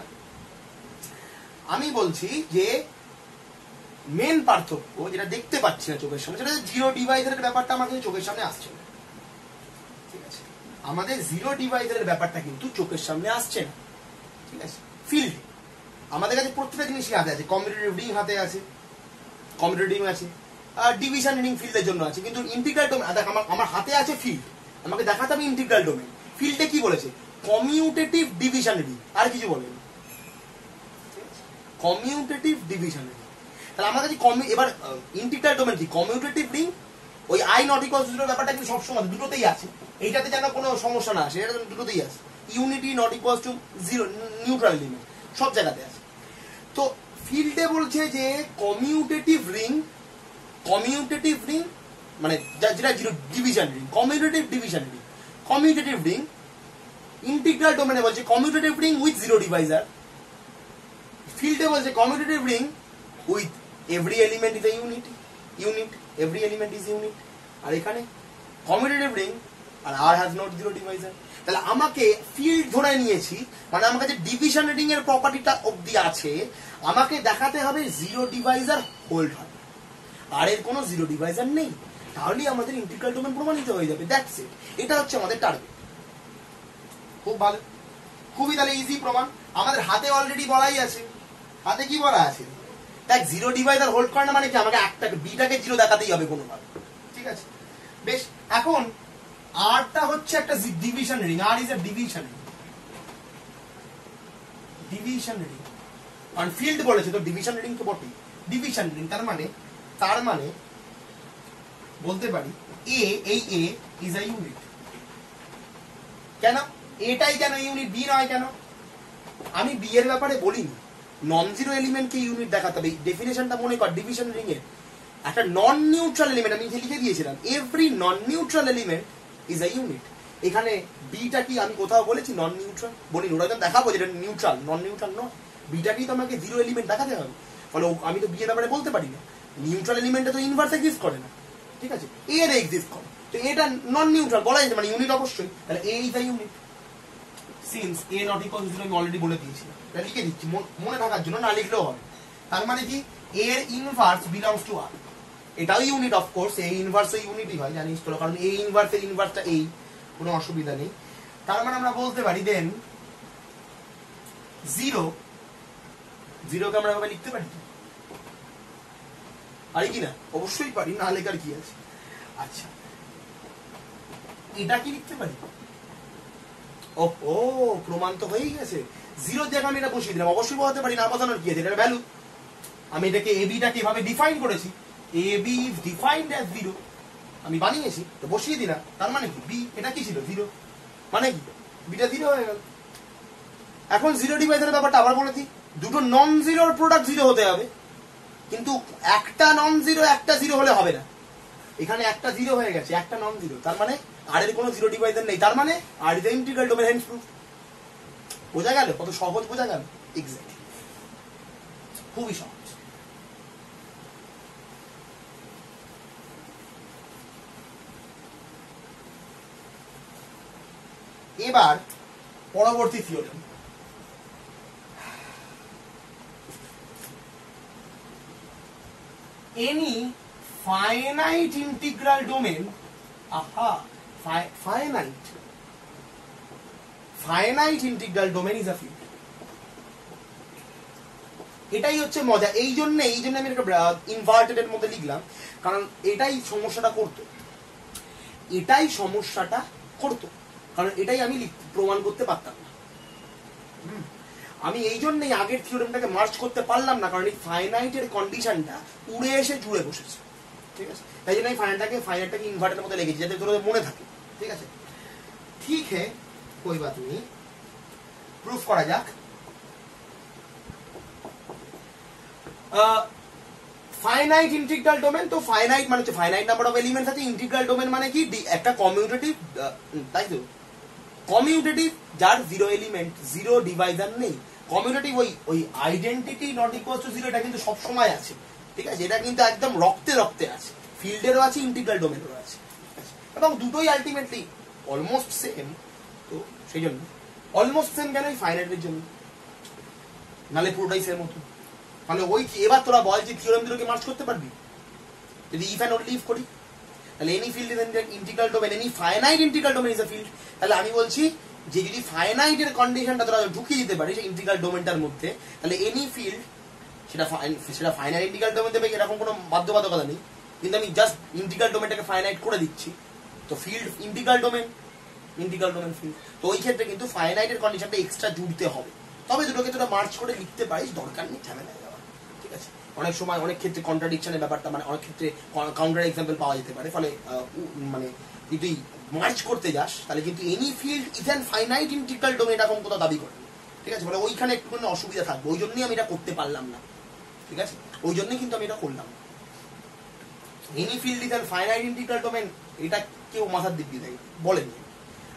আমি বলছি যে মেন পার্থক্য যেটা দেখতে পাচ্ছি না চোখের সামনে, সেটা জিরো ডিভাইজারের ব্যাপারটা আমার কিন্তু চোখের সামনে আসছে না। ঠিক আছে, আমাদের জিরো ডিভাইজারের ব্যাপারটা কিন্তু চোখের সামনে আসছে না। ঠিক আছে, ফিল্ড আমাদের কাছে প্রত্যেকটা জিনিসই হাতে আছে, কমিউটেটিভ রিং হাতে আছে, কমিউটেটিভ রিং আছে, ডিভিশন রিং ফিল্ডের জন্য আছে, কিন্তু ইন্টিগ্রাল ডোমেন আমার হাতে আছে ফিল্ড, আমাকে দেখাতে হবে ইন্টিগ্রাল ডোমেন। ফিল্ডে কি বলেছে? কমিউটেটিভ ডিভিশন রিং, আর কিছু বলেন, কমিউটেটিভ ডিভিশন রিং। তাহলে আমার কাছে এবার ইন্টিগ্রাল ডোমেন কি? কমিউটেটিভ রিং, ওই I not equal to zero ব্যাপারটা কিন্তু সবসময় দুটোতেই আছে, এইটাতে যেন কোনো সমস্যা না আসে, এটা দুটোতেই আছে। Unity not equal to zero, neutral element সব জায়গাতে আছে। তো ফিল্ডে বলছে যে কমিউটেটিভ রিং মানে যেটা zero division ring, commutative division ring, commutative ring. Integral ডোমেনে বলছে commutative ring with zero divisor, ফিল্ডে বলছে commutative ring with every element is a unit, every element is unit. আর এখানে কমিউটেটিভ রিং আর R has not zero divisor. তাহলে আমাকে field ধরে নিয়েছি, মানে আমার কাছে ডিভিশন রিং এর প্রপার্টিটা অবধি আছে, আমাকে দেখাতে হবে জিরো ডিভাইজার হোল্ড হয়, আর এর কোনো জিরো ডিভাইজার নেই। তাহলেই আমাদের ইন্টিগ্রাল ডোমেন প্রমাণিত হয়ে যাবে। দ্যাটস ইট, এটা হচ্ছে আমাদের টার্গেট। খুব ভালো, খুবই তাহলে ইজি প্রমাণ। আমাদের হাতে অলরেডি বলাই আছে, হাতে কি বলা আছে, দেখ জিরো ডিভাইজার হোল্ড করে না মানে কি, আমাকে একটাকে বিটাকে জিরো দেখাতেই হবে কোনোভাবে, ঠিক আছে। বেশ, এখন আরটা হচ্ছে একটা division ring, R is a division ring, division ring, কারণ ফিল্ড বলেছে তো ডিভিশন রিং তো বটেই, ডিভিশন রিং। তার মানে বলতে পারি এ, এই এ ইজ আ ইউনিট। কেন এটাই কেন ইউনিট, বি নয় কেন? আমি বি এর ব্যাপারে বলিনি, নন জিরো এলিমেন্টকে ইউনিট দেখাতে হবে। ডেফিনেশনটা মনে কর ডিভিশন রিং এর, একটা নন নিউট্রাল এলিমেন্ট আমি লিখে দিয়েছিলাম, every non neutral element is a unit. এখানে বিটা কি আমি কোথাও বলেছি নন নিউট্রাল? বলিনি, ওরা যখন দেখাবো যেটা নিউট্রাল, নন নিউট্রাল নয়, বিটাকেই তো আমাকে জিরো এলিমেন্ট দেখাতে হবে। ফলে আমি তো বি এর ব্যাপারে বলতে পারি না, নিউট্রাল এলিমেন্টে তো ইনভার্স এক্সিস্ট করে না, ঠিক আছে, এর এক্সিস্ট করে, তো এটা নন নিউট্রাল বলা যায়, মানে ইউনিট অবশ্যই, তাহলে A is a unit. Since A not equal to zero আমি অলরেডি বলে দিয়েছি, এটা লিখে দিচ্ছি মনে থাকার জন্য, না লিখলেও হবে। তার মানে কি এর ইনভার্স বিলংস টু আর, এটাও ইউনিট অফ কোর্স, এই ইনভার্স ইউনিটই হয় জানিস তো, কারণ এই ইনভার্সের ইনভার্সটা এই, কোনো অসুবিধা নেই। তার মানে আমরা বলতে পারি দেন জিরো, জিরোকে আমরা এভাবে লিখতে পারি, পারি কি না? অবশ্যই পারি, না লেখার কি আছে। আচ্ছা, এটা কি লিখতে পারি? ও প্রমাণ তো হয়েই গেছে, জিরো জায়গায় আমি এটা বসিয়ে দিলাম, অবশ্যই বসাতে পারি, না বসানোর কি আছে, এটা ভ্যালু। আমি এটাকে এবিটাকে এভাবে ডিফাইন করেছি, AB is defined as zero, আমি বানিয়েছি তো বসিয়ে দিলাম। তার মানে কি বি এটা কি ছিল, জিরো, মানে কি বিটা জিরো হয়ে গেল। এখন জিরো ডিভাইজারের ব্যাপারটা আবার বলে দিই, দুটো নন জিরোর প্রোডাক্ট জিরো হতে হবে, কিন্তু একটা নন জিরো একটা জিরো হলে হবে না। এখানে একটা জিরো হয়ে গেছে, একটা নন জিরো, তার মানে আর এর কোনো জিরো ডিভাইজার নেই, তার মানে R is integral domain, hence proof. বোঝা গেল? কত সহজ বোঝা গেল? এক্স্যাক্টলি, খুবই সহজ। এবার পরবর্তী theorem, any finite integral domain, finite integral domain is a field। এটাই হচ্ছে মজা, এই জন্য আমি একটা ইনভার্টেড এর মধ্যে লিখলাম, কারণ এটাই সমস্যাটা করতো, কারণ এটাই আমি প্রমাণ করতে পারতাম না। আমি এই জন্যই আগের থিওরেমটাকে মার্চ করতে পারলাম না, কারণ এই ফাইনাইটের কন্ডিশনটা উড়ে এসে জুড়ে বসেছে, ঠিক আছে, তাই জন্য আমি ফাইনাইটটাকে ইনভার্টারের মধ্যে লেগেছি যাতে তোদের মনে থাকে, ঠিক আছে। ঠিক है, कोई बात नहीं, প্রুফ করা যাক। ফাইনাইট ইন্টিগ্রাল ডোমেন, তো ফাইনাইট মানে হচ্ছে ফাইনাইট নাম্বার অফ এলিমেন্টস আছে, ইন্টিগ্রাল ডোমেন মানে কি একটা কমিউটেটিভ, তাই তো, কমিউটেটিভ যার জিরো এলিমেন্ট, জিরো ডিভাইজার নেই, কমিউটেটিভ ওই identity not equal to zero, এটা কিন্তু সব সময় আছে, ঠিক আছে, এটা কিন্তু একদম রক্তে রক্তে আছে, ফিল্ডেরও আছে, ইন্টিগ্রাল ডোমেনেরও আছে, এবং দুটোই আলটিমেটলি অলমোস্ট সেম। তো সেই জন্য অলমোস্ট সেম কেন, ফাইনাইটের জন্য, নালে পুরোটাই সেম হতো। মানে ওই এবার তোরা বল যে থিওরেম দুটোকে মার্চ করতে পারবি যদি ইফ এন্ড অনলি ইফ করি, তাহলে any field is integral domain, any finite integral domain is a field. তাহলে আমি বলছি যে যদি ফাইনাইটের কন্ডিশনটা তোরা ঢুকিয়ে দিতে পারিস ইন্টিগ্রাল ডোমেনটার মধ্যে, তাহলে এনি ফিল্ড সেটা ফাইনাইট ইন্টিগ্রাল ডোমেন দেবে, এরকম কোনো বাধ্যবাধকতা নেই, কিন্তু আমি জাস্ট ইন্টিগ্রাল ডোমেনটাকে ফাইনাইট করে দিচ্ছি, তো ফিল্ড ইন্টিগ্রাল ডোমেন ফিল্ড। তো ওই ক্ষেত্রে কিন্তু ফাইনাইটের কন্ডিশনটা এক্সট্রা জুড়তে হবে, তবে দুটোকে তোরা মার্চ করে লিখতে পারিস, দরকার নেই ঝামেলা যাওয়া, ঠিক আছে। অনেক সময় অনেক ক্ষেত্রে কন্ট্রাডিকশনের ব্যাপারটা, মানে অনেক ক্ষেত্রে কাউন্টার এক্সাম্পল পাওয়া যেতে পারে, ফলে মানে যদি মার্চ করতে যাস তাহলে কিন্তু any field is an finite integral domain এরকম কোথাও দাবি করে, ঠিক আছে, ফলে ওইখানে একটুখানি অসুবিধা থাকবে, ওই জন্যই আমি এটা করতে পারলাম না, ঠিক আছে, ওই জন্যই কিন্তু আমি এটা করলাম। Any field is an finite integral domain, এটা কেউ মাথার দিক দিয়ে বলেনি,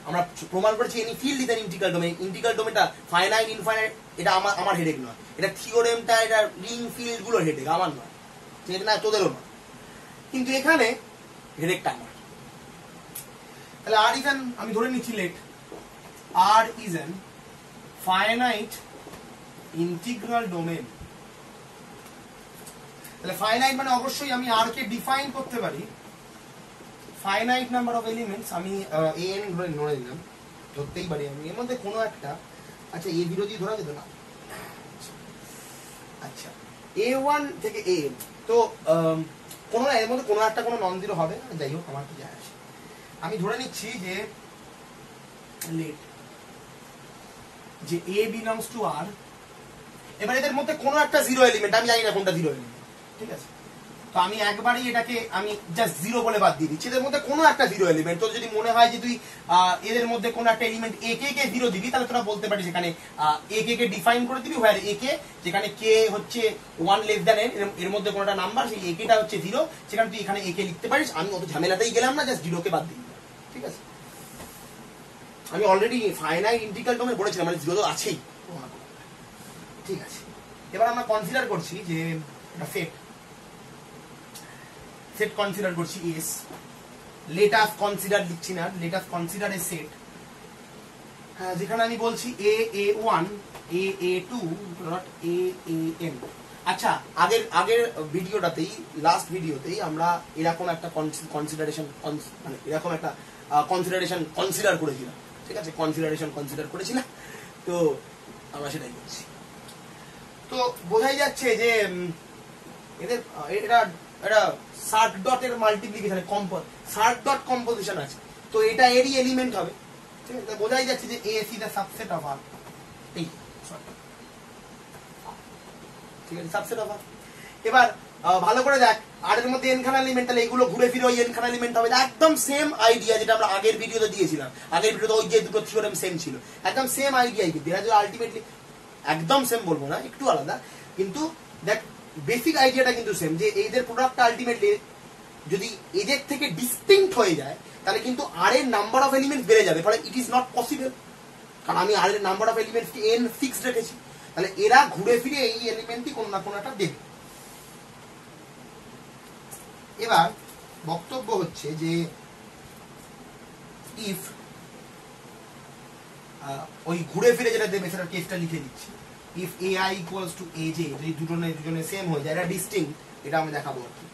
আমরা প্রমাণ করেছি any field is an integral domain, integral ডোমেনটা ফাইনাইট ইনফাইনাইট, এটা আমার হেডেক নয়, এটা থিওরেমটা, এটা রিং ফিল্ড গুলোর হেডেক, আমার নয়, ঠিক আছে, না তোদেরও নয়, কিন্তু এখানে হেডেকটা আমার। তাহলে আর ইজ অ্যান, আমি ধরে নিচ্ছি let, R is an finite integral domain. তাহলে ফাইনাইট মানে অবশ্যই আমি আর কে ডিফাইন করতে পারি ফাইনাইট নাম্বার অফ এলিমেন্টস আমি an ধরে নিলাম, ধরতেই পারি আমি এর মধ্যে কোনো একটা, আচ্ছা a বিরোধী ধরা যেত না, আচ্ছা a1 থেকে an, তো কোনো এর মধ্যে কোনো একটা কোনো নন জিরো হবে, যাই হোক আমার কি যায় আসে। আমি ধরে নিচ্ছি যে লেট যে a belongs to r, এবার এদের মধ্যে কোনো একটা জিরো এলিমেন্ট, আমি জানি না কোনটা জিরো এলিমেন্ট, ঠিক আছে, তো আমি একবারই এটাকে আমি জাস্ট জিরো বলে বাদ দিয়ে দিচ্ছি, এদের মধ্যে কোনো একটা জিরো এলিমেন্ট। তো যদি মনে হয় যে তুই এদের মধ্যে কোনো একটা এলিমেন্ট a কে জিরো দিবি, তাহলে তোরা বলতে পারিস এখানে a কে ডিফাইন করে দিবি, হোয়ার a কে যেখানে k হচ্ছে 1 লেস দ্যান n, এর মধ্যে কোনো একটা নাম্বার, সেই a কেটা হচ্ছে জিরো, সেখানে তুই এখানে a কে লিখতে পারিস। আমি অত ঝামেলাতেই গেলাম না, জাস্ট জিরোকে বাদ দিয়ে দিলাম, ঠিক আছে। আমি অলরেডি ফাইনাইট ইন্টিগ্রাল ডোমেন বলেছিলাম, মানে জিরো তো আছেই, ঠিক আছে। এবার আমরা কনসিডার করছি যে এটা সেট কনসিডার করছি এস, লেট আস কনসিডার লিখছি না, লেট আস কনসিডার এ সেট, যেখানে আমি বলছি a1 a2 ডট a আচ্ছা আগের ভিডিওটাতেই, লাস্ট ভিডিওতেই আমরা এরকম একটা কনসিডারেশন, মানে এরকম একটা কনসিডার করেছিলাম, ঠিক আছে, কনসিডার করেছিলাম, তো আমরা সেটাই করছি। তো বোঝাই যাচ্ছে যে এদের এটা সার্ট ডটের মাল্টিপ্লিকেশন, সার্ট ডট কম্পোজিশন আছে, তো এটা এরই এলিমেন্ট হবে, ঠিক আছে, বোঝাই যাচ্ছে যে S is the subset of R, এই ঠিক আছে, সাবসেট অফ আর। এবার ভালো করে দেখ, আর এর মধ্যে এন খানা এলিমেন্ট, তাহলে এগুলো ঘুরে ফিরে ওই এন খানা এলিমেন্ট হবে, একদম সেম আইডিয়া যেটা আমরা আগের ভিডিওতে দিয়েছিলাম, আগের ভিডিওতে ওই যে দুটো থিওরেম সেম ছিল, একদম সেম আইডিয়া, আলটিমেটলি একদম সেম বলবো না, একটু আলাদা, কিন্তু দেখ বেসিক আইডিয়াটা কিন্তু সেম, যে এদের প্রোডাক্টটা আলটিমেটলি যদি এদের থেকে ডিস্টিংক্ট হয়ে যায়, তাহলে কিন্তু আর এর নাম্বার অফ এলিমেন্ট বেড়ে যাবে, ফলে ইট ইজ নট পসিবল, কারণ আমি আর এর নাম্বার অফ এলিমেন্টকে এন ফিক্সড রেখেছি, তাহলে এরা ঘুরে ফিরে এই এলিমেন্টই কোনো না কোনো একটা দেবে। এবার বক্তব্য হচ্ছে যে ইফ ওই ঘুরে ফিরে যেটা দেবে সেটা কেসটা লিখে দিচ্ছি, if ai equals to aj, যদি দুজনে সেম হয়ে যায়, এটা ডিস্টিংক্ট, এটা আমি দেখাবো আর কি,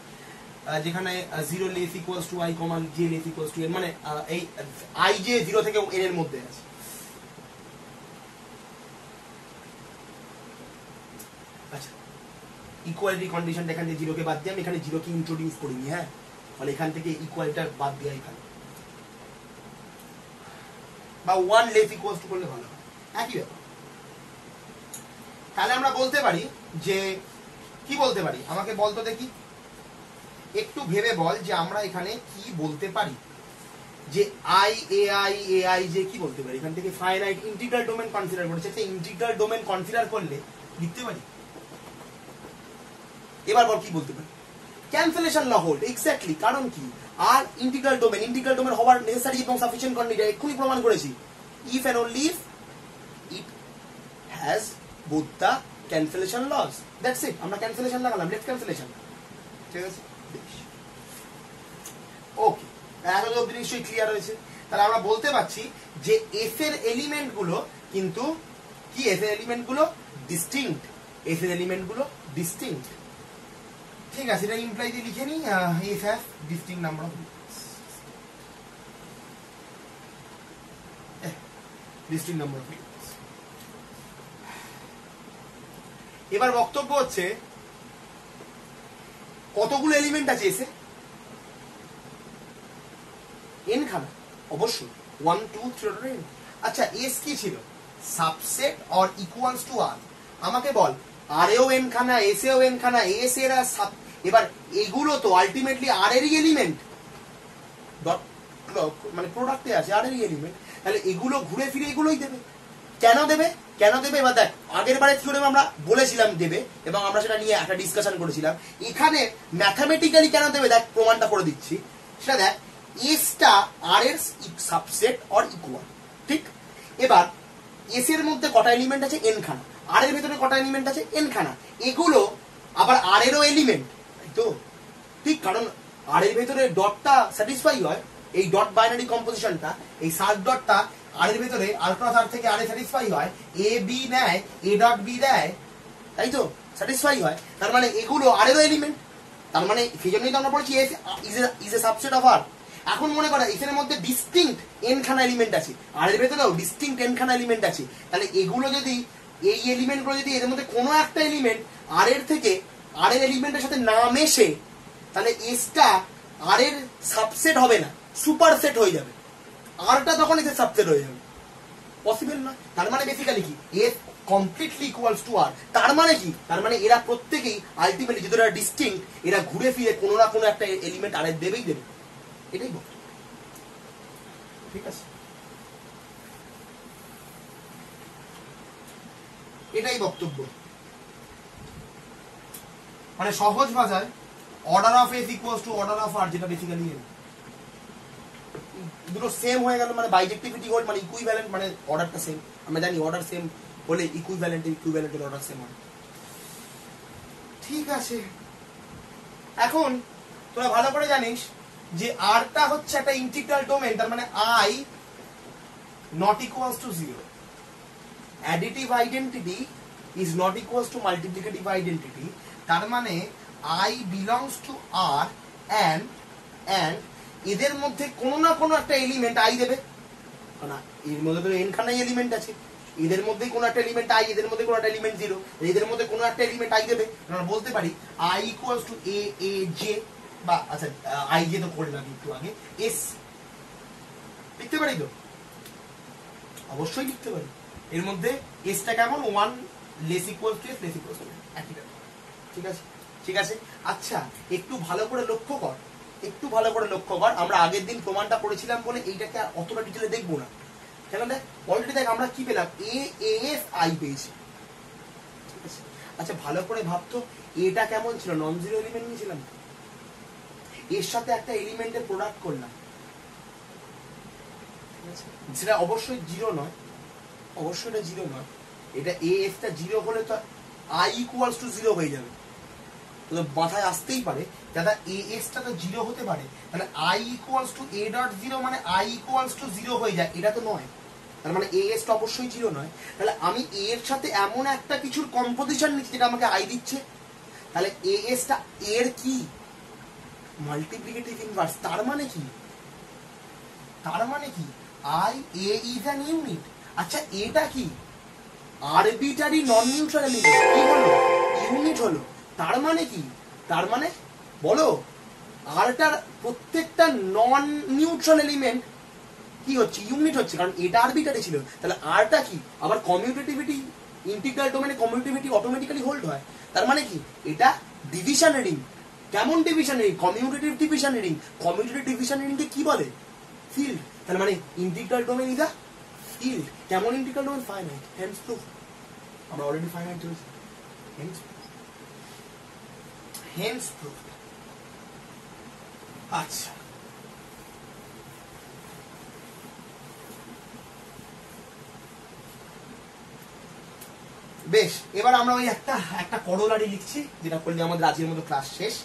যেখানে 0 less equals to i, j less equals to n, মানে এই i j 0 থেকে n এর মধ্যে আছে। আচ্ছা ইকুয়ালিটি কন্ডিশনটা এখান থেকে 0 কে বাদ দিয়ে আমি এখানে 0 কে ইন্ট্রোডিউস করিনি, হ্যাঁ, ফলে এখান থেকে ইকুয়ালিটা বাদ দিয়ে এখানে, বা 1 লেস ইকুয়ালস টু করলে ভালো হয়, একই ব্যাপার। তাহলে আমরা বলতে পারি যে কি বলতে পারি, আমাকে বলতো দেখি, একটু ভেবে বল যে আমরা এখানে কি বলতে পারি, যে ai যে কি বলতে পারি, এখান থেকে ফাইনাইট ইন্টিগ্রাল ডোমেন কনসিডার করেছে, একটা ইন্টিগ্রাল ডোমেন কনসিডার করলে লিখতে পারি। এবার বল কি বলতে পারি, ক্যান্সেলেশন ল হোল্ড, এক্স্যাক্টলি, কারণ কি, আর ইন্টিগ্রাল ডোমেন হওয়ার নেসেসারি এবং সাফিসিয়েন্ট কন্ডিশন এক্ষুনি প্রমাণ করেছি, if and only if it has both the cancellation laws, that's it, আমরা ক্যান্সেলেশন লাগালাম, লেফট ক্যান্সেলেশন, ঠিক আছে, ওকে, এখন অবধি নিশ্চয়ই ক্লিয়ার হয়েছে। তাহলে আমরা বলতে পারছি যে এফ এর এলিমেন্ট গুলো কিন্তু কি, এফ এর এলিমেন্ট গুলো ডিস্টিংক্ট, এফ এর এলিমেন্ট গুলো ডিস্টিংক্ট, ঠিক আছে, এটা ইমপ্লাই দিয়ে লিখে নিই, F have distinct number of distinct number of. এবার বক্তব্য হচ্ছে কতগুলো এলিমেন্ট আছে এসে, এন খানা, অবশ্যই 1 2 3। আচ্ছা এস কি ছিল, সাবসেট অর ইকুয়ালস টু আর, আমাকে বল আর এও এন খানা, এস এও এন খানা, এস এর এবার এগুলো তো আলটিমেটলি আর এরই এলিমেন্ট, ডট মানে প্রোডাক্টে আছে আর এরই এলিমেন্ট, তাহলে এগুলো ঘুরে ফিরে এগুলোই দেবে। কেন দেবে, এবার দেখ, আগের বারে থিওরেম আমরা বলেছিলাম দেবে, এবং আমরা সেটা নিয়ে একটা ডিসকাশন করেছিলাম, এখানে ম্যাথামেটিক্যালি কেন দেবে, দেখ প্রমাণটা করে দিচ্ছি, সেটা দেখ, এসটা আর এর সাবসেট অর ইকুয়াল, ঠিক, এবার এস এর মধ্যে কটা এলিমেন্ট আছে, এন খানা, আর এর ভিতরে কটা এলিমেন্ট আছে, এন খানা, এগুলো আবার আর এরও এলিমেন্ট, তাই তো, ঠিক, কারণ আর এর ভিতরে ডটটা স্যাটিসফাই হয়, এই ডট বাইনারি কম্পোজিশনটা, এই সাব ডটটা আর এর ভিতরে আলট্রা সার থেকে আর এ স্যাটিসফাই হয়, এ বি নেয়, এ ডট বি দেয়, তাই তো, স্যাটিসফাই হয়, তার মানে এগুলো আর এরও এলিমেন্ট, তার মানে সেই জন্যই তো আমরা বলছি ইজ এ সাবসেট অফ আর। এখন মনে করো এখানের মধ্যে ডিস্টিংক্ট n খানা এলিমেন্ট আছে, আর এর ভেতরেও ডিস্টিংক্ট n খানা এলিমেন্ট আছে, তাহলে এগুলো যদি এই এলিমেন্টগুলো যদি এদের মধ্যে কোনো একটা এলিমেন্ট আর এর থেকে আর এর এলিমেন্টের সাথে না মেশে, তাহলে এসটা আর এর সাবসেট হবে না, সুপারসেট হয়ে যাবে, আরটা তখন এসে সাবসেট হয়ে যাবে। পসিবল না। তার মানে বেসিক্যালি কি এস কমপ্লিটলি ইকুয়ালস টু আর। তার মানে কি, তার মানে এরা প্রত্যেকেই আলটিমেটলি যদি এরা ডিস্টিংক্ট, এরা ঘুরে ফিরে কোনো না কোনো একটা এলিমেন্ট আর দেবেই দেবে। এটাই বক্তব্য। ঠিক আছে, এটাই বক্তব্য। মানে সহজ ভাষায় order of S equals to order of R, যেটা বেসিক্যালি দুটো সেম হয়ে গেল, মানে বাইজেক্টিভিটি হোল্ড, মানে ইকুইভ্যালেন্ট, মানে অর্ডারটা সেম। আমরা জানি অর্ডার সেম হলে ইকুইভ্যালেন্টের অর্ডার সেম হয়। ঠিক আছে, এখন তোরা ভালো করে জানিস যে আরটা হচ্ছে একটা ইন্টিগ্রাল ডোমেন, তার মানে I not equals to 0। Additive identity is not equals to multiplicative identity. তার মানে I belongs to R and এদের মধ্যে কোনো না কোনো একটা এলিমেন্ট আই দেবে, না এর মধ্যে তো এন খানাই এলিমেন্ট আছে, এদের মধ্যেই কোনো একটা এলিমেন্ট আই, এদের মধ্যে কোনো একটা এলিমেন্ট 0, এদের মধ্যে কোনো একটা এলিমেন্ট আই দেবে। আমরা বলতে পারি I equals to A J, বা আচ্ছা আই জে তো করলাম একটু আগে, এস লিখতে পারি তো, অবশ্যই লিখতে পারি। এর মধ্যে এসটা কেমন, 1 less equals to S less equals to একই ব্যাপার। ঠিক আছে, ঠিক আছে। আচ্ছা একটু ভালো করে লক্ষ্য কর, একটু ভালো করে লক্ষ্য কর, আমরা আগের দিন প্রমাণটা করেছিলাম বলে এইটাকে আর অতটা ডিটেলে দেখবো না, কেন দেখ অলরেডি দেখ আমরা কি পেলাম, এস আই পেয়েছি। ঠিক আছে, আচ্ছা ভালো করে ভাবতো এটা কেমন ছিল, নন জিরো এলিমেন্ট নিয়েছিলাম, এর সাথে একটা এলিমেন্টের প্রোডাক্ট করলাম, যেটা অবশ্যই জিরো নয়, অবশ্যই এটা জিরো নয়, এটা এসটা জিরো হলে তো আই ইকুয়ালস টু 0 হয়ে যাবে। তো মাথায় আসতেই পারে দাদা এসটা তো 0 হতে পারে, তাহলে I equals to A dot 0 মানে আই ইকুয়ালস টু 0 হয়ে যায়, এটা তো নয়। তার মানে এসটা অবশ্যই 0 নয়, তাহলে আমি এর সাথে এমন একটা কিছুর কম্পোজিশন নিচ্ছি যেটা আমাকে আই দিচ্ছে, তাহলে এসটা এর কি মাল্টিপ্লিকেটিভ ইনভার্স। তার মানে কি, তার মানে কি I A is an unit. আচ্ছা এটা কি আরবিটারি নন নিউট্রাল এলিমেন্ট, কি হলো ইউনিট হলো। তার মানে কি, তার মানে বলো আরটার প্রত্যেকটা নন নিউট্রাল এলিমেন্ট কি হচ্ছে, ইউনিট হচ্ছে, কারণ এটা আরবিটারি ছিল। তাহলে আরটা কি আবার কমিউটেটিভিটি, ইন্টিগ্রাল ডোমেনে কমিউটেটিভিটি অটোমেটিক্যালি হোল্ড হয়। তার মানে কি এটা ডিভিশন রিং। কেমন division ring, commutative division ring. Commutative division রিংকে কি বলে, ফিল্ড। তার মানে integral domain is a field. কেমন integral domain, finite, hence proof. আমরা অলরেডি ফাইনাইট চলছে, হেন্স প্রুফ। আচ্ছা বেশ, এবার আমরা ওই একটা করোলারি লিখছি, যেটা করলে আমাদের আজকের মতো ক্লাস শেষ।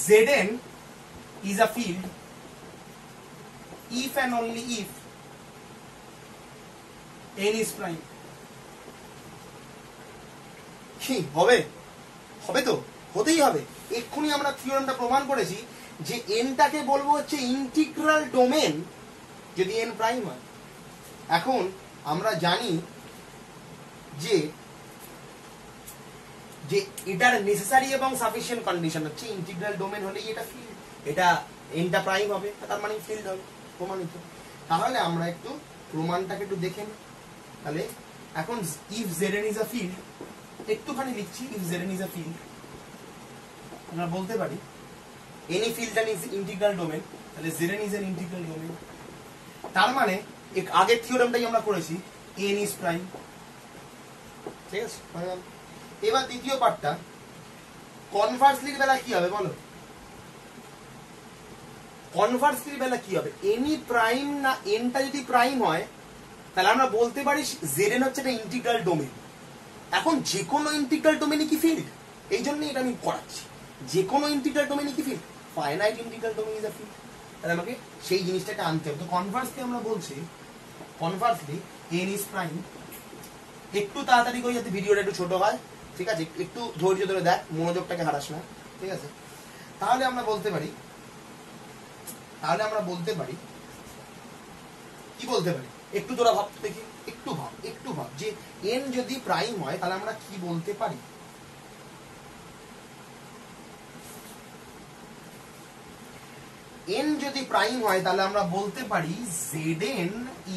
Zn is a field if and only if n is prime। কি হবে, হবে তো, হতেই হবে। এক্ষুনি আমরা থিওরেমটা প্রমাণ করেছি যে এনটাকে বলবো হচ্ছে ইন্টিগ্রাল ডোমেন যদি এন প্রাইম হয়। এখন আমরা জানি যে যে এটার নেসেসারি এবং সাফিসিয়েন্ট কন্ডিশন হচ্ছে ইন্টিগ্রাল ডোমেন হলেই এটা ফিল্ড, এটা এনটা প্রাইম হবে, তার মানে ফিল্ড হবে, প্রমাণিত। তাহলে আমরা একটু প্রমাণটাকে একটু দেখে নিই। তাহলে এখন if Zn is a field, একটুখানি লিখছি, if Zn is a field, আমরা বলতে পারি any field an is integral domain, তাহলে Zn is an integral domain. তার মানে আগের থিওরেমটাই আমরা করেছি, n ইজ প্রাইম। ঠিক আছে, এবার দ্বিতীয় পার্টটা কনভার্সলি বেলা কি হবে বলো, কনভার্সলি বেলা কি হবে, এনি প্রাইম না এনটা যদি প্রাইম হয় তাহলে আমরা বলতে পারি Zn হচ্ছে একটা ইন্টিগ্রাল ডোমেন। এখন যে কোনো ইন্টিগ্রাল ডোমেনই কি ফিল্ড, এই জন্যই এটা আমি করাচ্ছি, যে কোনো ইন্টিগ্রাল ডোমেনই কি field, finite integral domain is a field. তাহলে আমাকে সেই জিনিসটাকে আনতে হবে। তো কনভার্সলি আমরা বলছি, কনভার্সলি n ইজ প্রাইম। একটু তাড়াতাড়ি করে যাতে ভিডিওটা একটু ছোট হয়, ঠিক আছে, একটু ধৈর্য ধরে দেখ, মনোযোগটাকে হারাস না, ঠিক আছে। তাহলে আমরা বলতে পারি কি বলতে পারি, একটু তোরা ভাব দেখি, একটু ভাব যে n যদি প্রাইম হয় তাহলে আমরা কি বলতে পারি? n যদি প্রাইম হয় তাহলে আমরা বলতে পারি Zn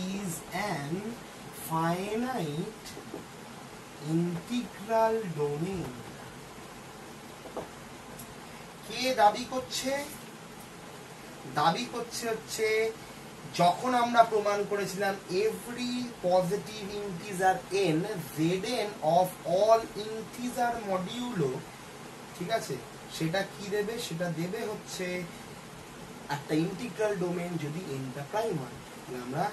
is an finite integral domain। কে দাবি করছে হচ্ছে যখন আমরা প্রমাণ করেছিলাম every positive integer n Zn of all integer modulo, ঠিক আছে, সেটা কি দেবে? সেটা দেবে হচ্ছে একটা ইন্টিগ্রাল ডোমেন যদি n টা প্রাইম হয়। তাহলে আমরা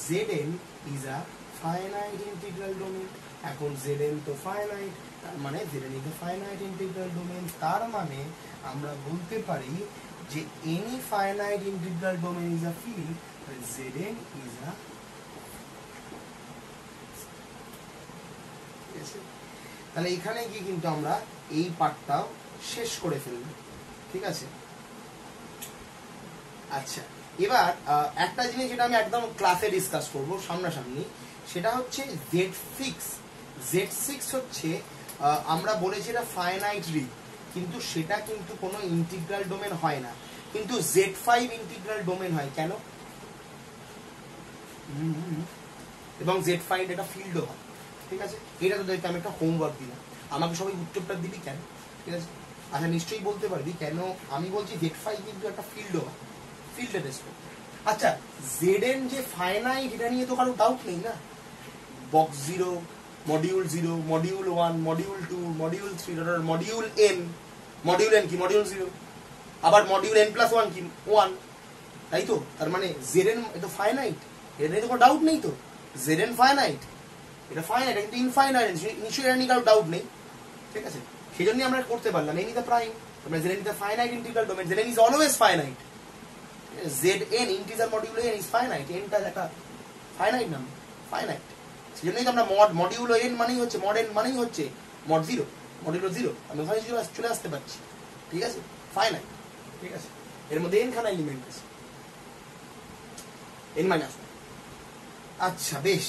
Zn is a finite integral domain। এখন Zn তো ফাইনাইট, তার মানে Zn is a finite integral domain, তার মানে আমরা বলতে পারি যে any finite integral domain is a field, Zn is a, তাহলে এখানে গিয়ে কিন্তু আমরা এই পার্টটাও শেষ করে ফেলব, ঠিক আছে। আচ্ছা, এবার একটা জিনিস যেটা আমি একদম ক্লাসে ডিসকাস করব সামনাসামনি, সেটা হচ্ছে Z6 হচ্ছে আমরা বলেছি এটা ফাইনাইট রিং, কিন্তু সেটা কিন্তু কোনো ইন্টিগ্রাল ডোমেন হয় না, কিন্তু Z5 ইন্টিগ্রাল ডোমেন হয়। কেন? এবং Z5 এটা ফিল্ডও হয়, ঠিক আছে। এটা তোদেরকে আমি একটা হোমওয়ার্ক দিলাম, আমাকে সবাই উত্তরটা দিবি কেন, ঠিক আছে। আচ্ছা, নিশ্চয়ই বলতে পারবি কেন আমি বলছি Z5 কিন্তু একটা ফিল্ডও হয়, ফিল্ডে টেস্ট করতে। আচ্ছা, Zn যে ফাইনাইট এটা নিয়ে তো কারো ডাউট নেই না। Box 0, module 0, module 1, module 2, module 3, module n কি মডিউল 0, আবার মডিউল n+1 কি 1, তাই তো। তার মানে Zn এটা ফাইনাইট, এটা নিয়ে তো কোনো ডাউট নেই তো। Zn ফাইনাইট, এটা ফাইনাইট, কিন্তু ইনফাইনাইট, নিশ্চয়ই এটা নিয়ে কারো ডাউট নেই, ঠিক আছে। সেই জন্যই আমরা করতে পারলাম n is the prime, তারপরে Zn is the finite integral domain, Zn is always finite, Zn integer modulo n is finite, n টা একটা ফাইনাইট নাম্বার, ফাইনাইট। সেজন্যই তো আমরা মডিউলো n মানেই হচ্ছে mod n মানেই হচ্ছে mod 0, মডিউলো 0, আমি ওখানে চলে আসতে পারছি, ঠিক আছে, ফাইনাইট, ঠিক আছে। এর মধ্যে n খানা এলিমেন্ট আছে, n-1। আচ্ছা, বেশ,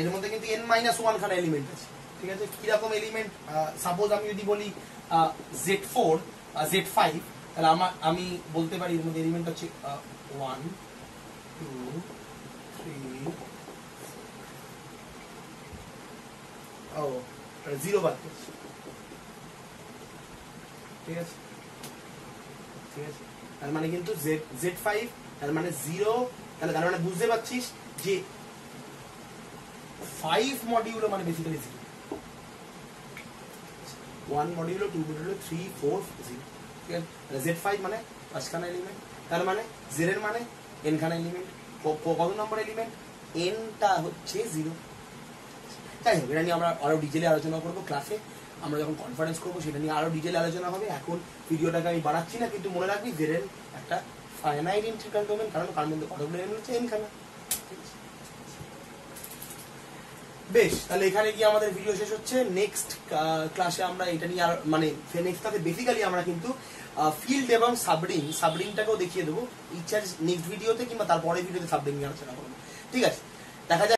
এর মধ্যে কিন্তু n-1 খানা এলিমেন্ট আছে, ঠিক আছে। কিরকম এলিমেন্ট? সাপোজ আমি যদি বলি Z4 Z5, তাহলে আমি বলতে পারি এর মধ্যে এলিমেন্ট হচ্ছে 1 2 3 ও 0 বাদ করছি, ঠিক আছে, ঠিক আছে। তার মানে কিন্তু Z5 তার মানে 0, তাহলে তার মানে বুঝতে পারছিস যে 5 মডিউলো মানে বেসিক্যালি 0, 1 মডিউলো 2 মডিউলো 3 4 0, ঠিক আছে। Z5 মানে 5 খানা এলিমেন্ট, তার মানে Zn মানে n খানা এলিমেন্ট। কত নম্বর এলিমেন্ট? n টা হচ্ছে 0। তাই হোক, এটা নিয়ে আমরা আরো ডিটেইলে আলোচনা করব ক্লাসে, আমরা যখন কনফারেন্স করবো সেটা নিয়ে আরো ডিটেইলে আলোচনা হবে। এখন ভিডিওটাকে আমি বাড়াচ্ছি না, কিন্তু মনে রাখবি Zn একটা ফাইনাইট ইন্টিগ্রাল ডোমেন, কারণ তার মধ্যে কতগুলো এলিমেন্ট হচ্ছে n খানা। বেশ, তাহলে এখানে গিয়ে আমাদের ভিডিও শেষ হচ্ছে। নেক্সট ক্লাসে আমরা এটা নিয়ে আর মানে নেক্সট ক্লাসে বেসিক্যালি আমরা কিন্তু ফিল্ড এবং সাবরিংটাকেও দেখিয়ে দেবো। ইচ্ছা নেক্সট ভিডিওতে কিংবা তারপরে ভিডিওতে সাবরিং নিয়ে আলোচনা করবো, ঠিক আছে। দেখা যাক